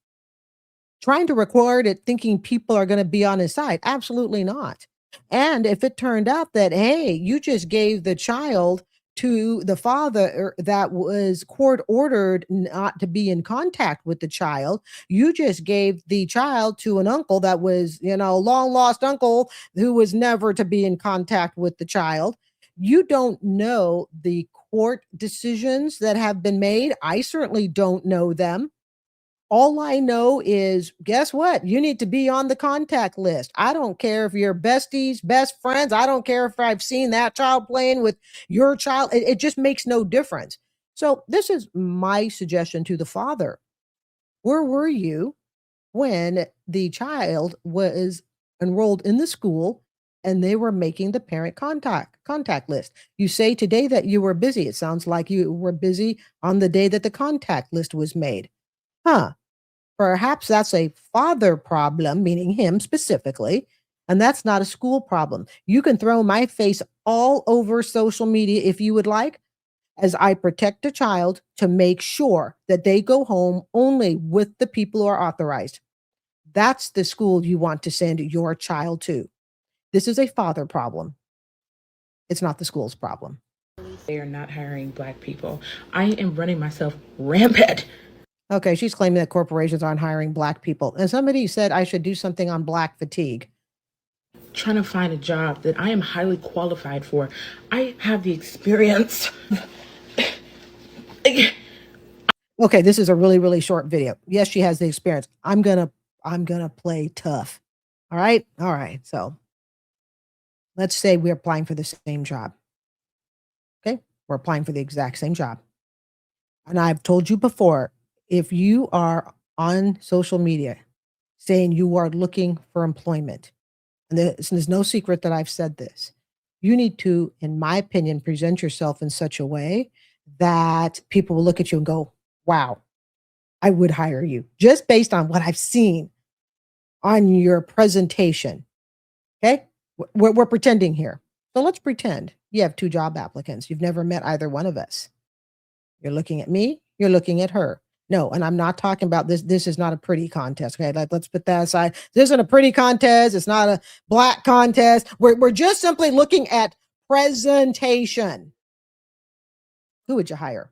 Trying to record it thinking people are going to be on his side. Absolutely not. And if it turned out that, hey, you just gave the child to the father that was court ordered not to be in contact with the child, you just gave the child to an uncle that was, long lost uncle who was never to be in contact with the child. You don't know the court decisions that have been made. I certainly don't know them. All I know is, guess what? You need to be on the contact list. I don't care if you're besties, best friends. I don't care if I've seen that child playing with your child. It just makes no difference. So this is my suggestion to the father. Where were you when the child was enrolled in the school and they were making the parent contact list? You say today that you were busy. It sounds like you were busy on the day that the contact list was made. Perhaps that's a father problem, meaning him specifically, and that's not a school problem. You can throw my face all over social media if you would like, as I protect a child to make sure that they go home only with the people who are authorized. That's the school you want to send your child to. This is a father problem. It's not the school's problem. They are not hiring Black people. I am running myself rampant. Okay, she's claiming that corporations aren't hiring Black people. And somebody said I should do something on Black fatigue. trying to find a job that I am highly qualified for. I have the experience. Okay, this is a really, really short video. Yes, she has the experience. I'm gonna play tough. All right? All right. So let's say we're applying for the same job. Okay? We're applying for the exact same job. And I've told you before, if you are on social media saying you are looking for employment, and there's no secret that I've said this, you need to, in my opinion, present yourself in such a way that people will look at you and go, wow, I would hire you just based on what I've seen on your presentation. Okay? We're pretending here. So let's pretend you have 2 job applicants. You've never met either one of us. You're looking at me, you're looking at her. No, and I'm not talking about this. This is not a pretty contest. Okay, let's put that aside. This isn't a pretty contest. It's not a black contest. We're just simply looking at presentation. Who would you hire?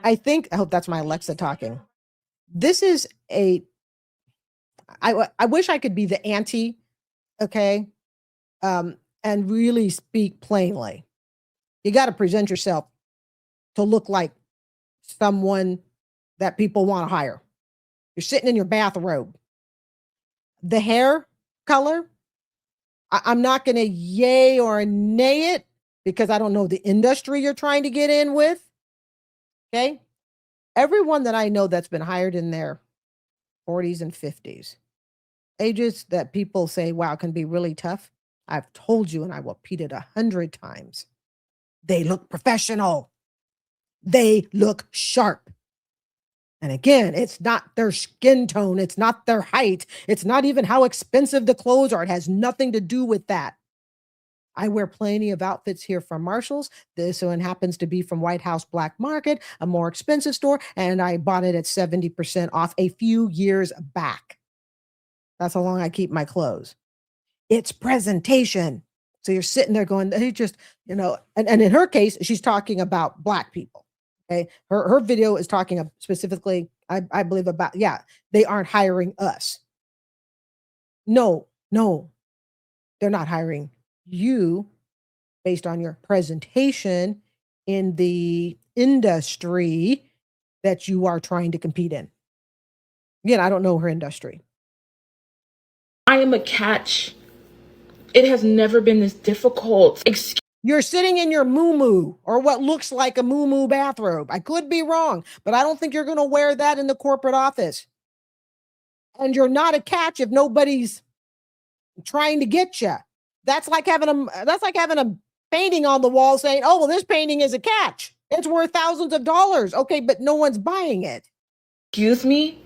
I think, I hope that's my Alexa talking. This is I wish I could be the auntie, okay, and really speak plainly. You got to present yourself to look like someone that people want to hire. You're sitting in your bathrobe. The hair color, I'm not going to yay or nay it because I don't know the industry you're trying to get in with. Okay. Everyone that I know that's been hired in their 40s and 50s, ages that people say, wow, can be really tough. I've told you, and I will repeat it 100 times. They look professional. They look sharp. And again, it's not their skin tone. It's not their height. It's not even how expensive the clothes are. It has nothing to do with that. I wear plenty of outfits here from Marshall's. This one happens to be from White House Black Market, a more expensive store, and I bought it at 70% off a few years back. That's how long I keep my clothes. It's presentation. So you're sitting there going, they just, and in her case, she's talking about Black people. Okay. Her video is talking specifically, I believe about, they aren't hiring us. No, they're not hiring you based on your presentation in the industry that you are trying to compete in. Again, I don't know her industry. I am a catch. It has never been this difficult. You're sitting in your muumuu or what looks like a muumuu bathrobe. I could be wrong, but I don't think you're going to wear that in the corporate office. And you're not a catch if nobody's trying to get you. That's like having a painting on the wall saying, "Oh, well, this painting is a catch. It's worth thousands of dollars." Okay, but no one's buying it. Excuse me?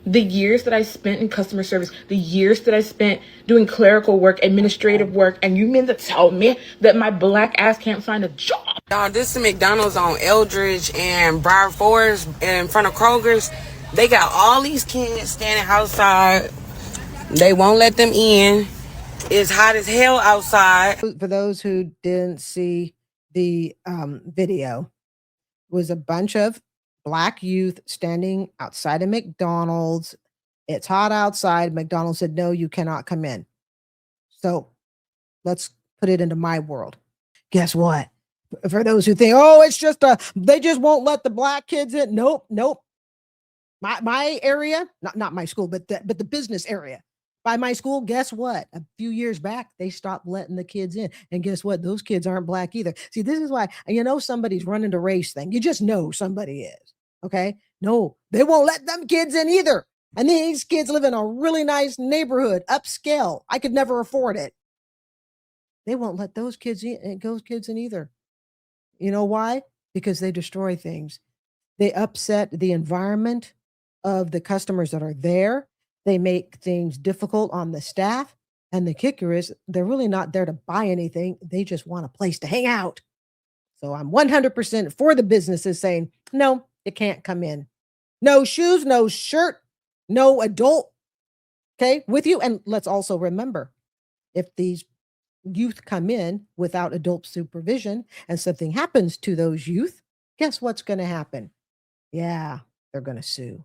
The years that I spent in customer service, the years that I spent doing clerical work, administrative work, and you mean to tell me that my Black ass can't find a job? Y'all, this is McDonald's on Eldridge and Briar Forest in front of Kroger's. They got all these kids standing outside. They won't let them in. It's hot as hell outside. For those who didn't see the video, it was a bunch of Black youth standing outside of McDonald's. It's hot outside. McDonald's said, no, you cannot come in. So let's put it into my world. Guess what? For those who think, oh, it's just they just won't let the Black kids in. Nope. My area, not my school, but the business area. By my school, guess what? A few years back, they stopped letting the kids in. And guess what? Those kids aren't Black either. See, this is why, somebody's running the race thing. You just know somebody is. Okay? No, they won't let them kids in either. And these kids live in a really nice neighborhood, upscale. I could never afford it. They won't let those kids in either. You know why? Because they destroy things. They upset the environment of the customers that are there. They make things difficult on the staff. And the kicker is they're really not there to buy anything. They just want a place to hang out. So I'm 100% for the businesses saying, no, you can't come in. No shoes, no shirt, no adult, okay, with you. And let's also remember, if these youth come in without adult supervision and something happens to those youth, guess what's going to happen? Yeah, they're going to sue.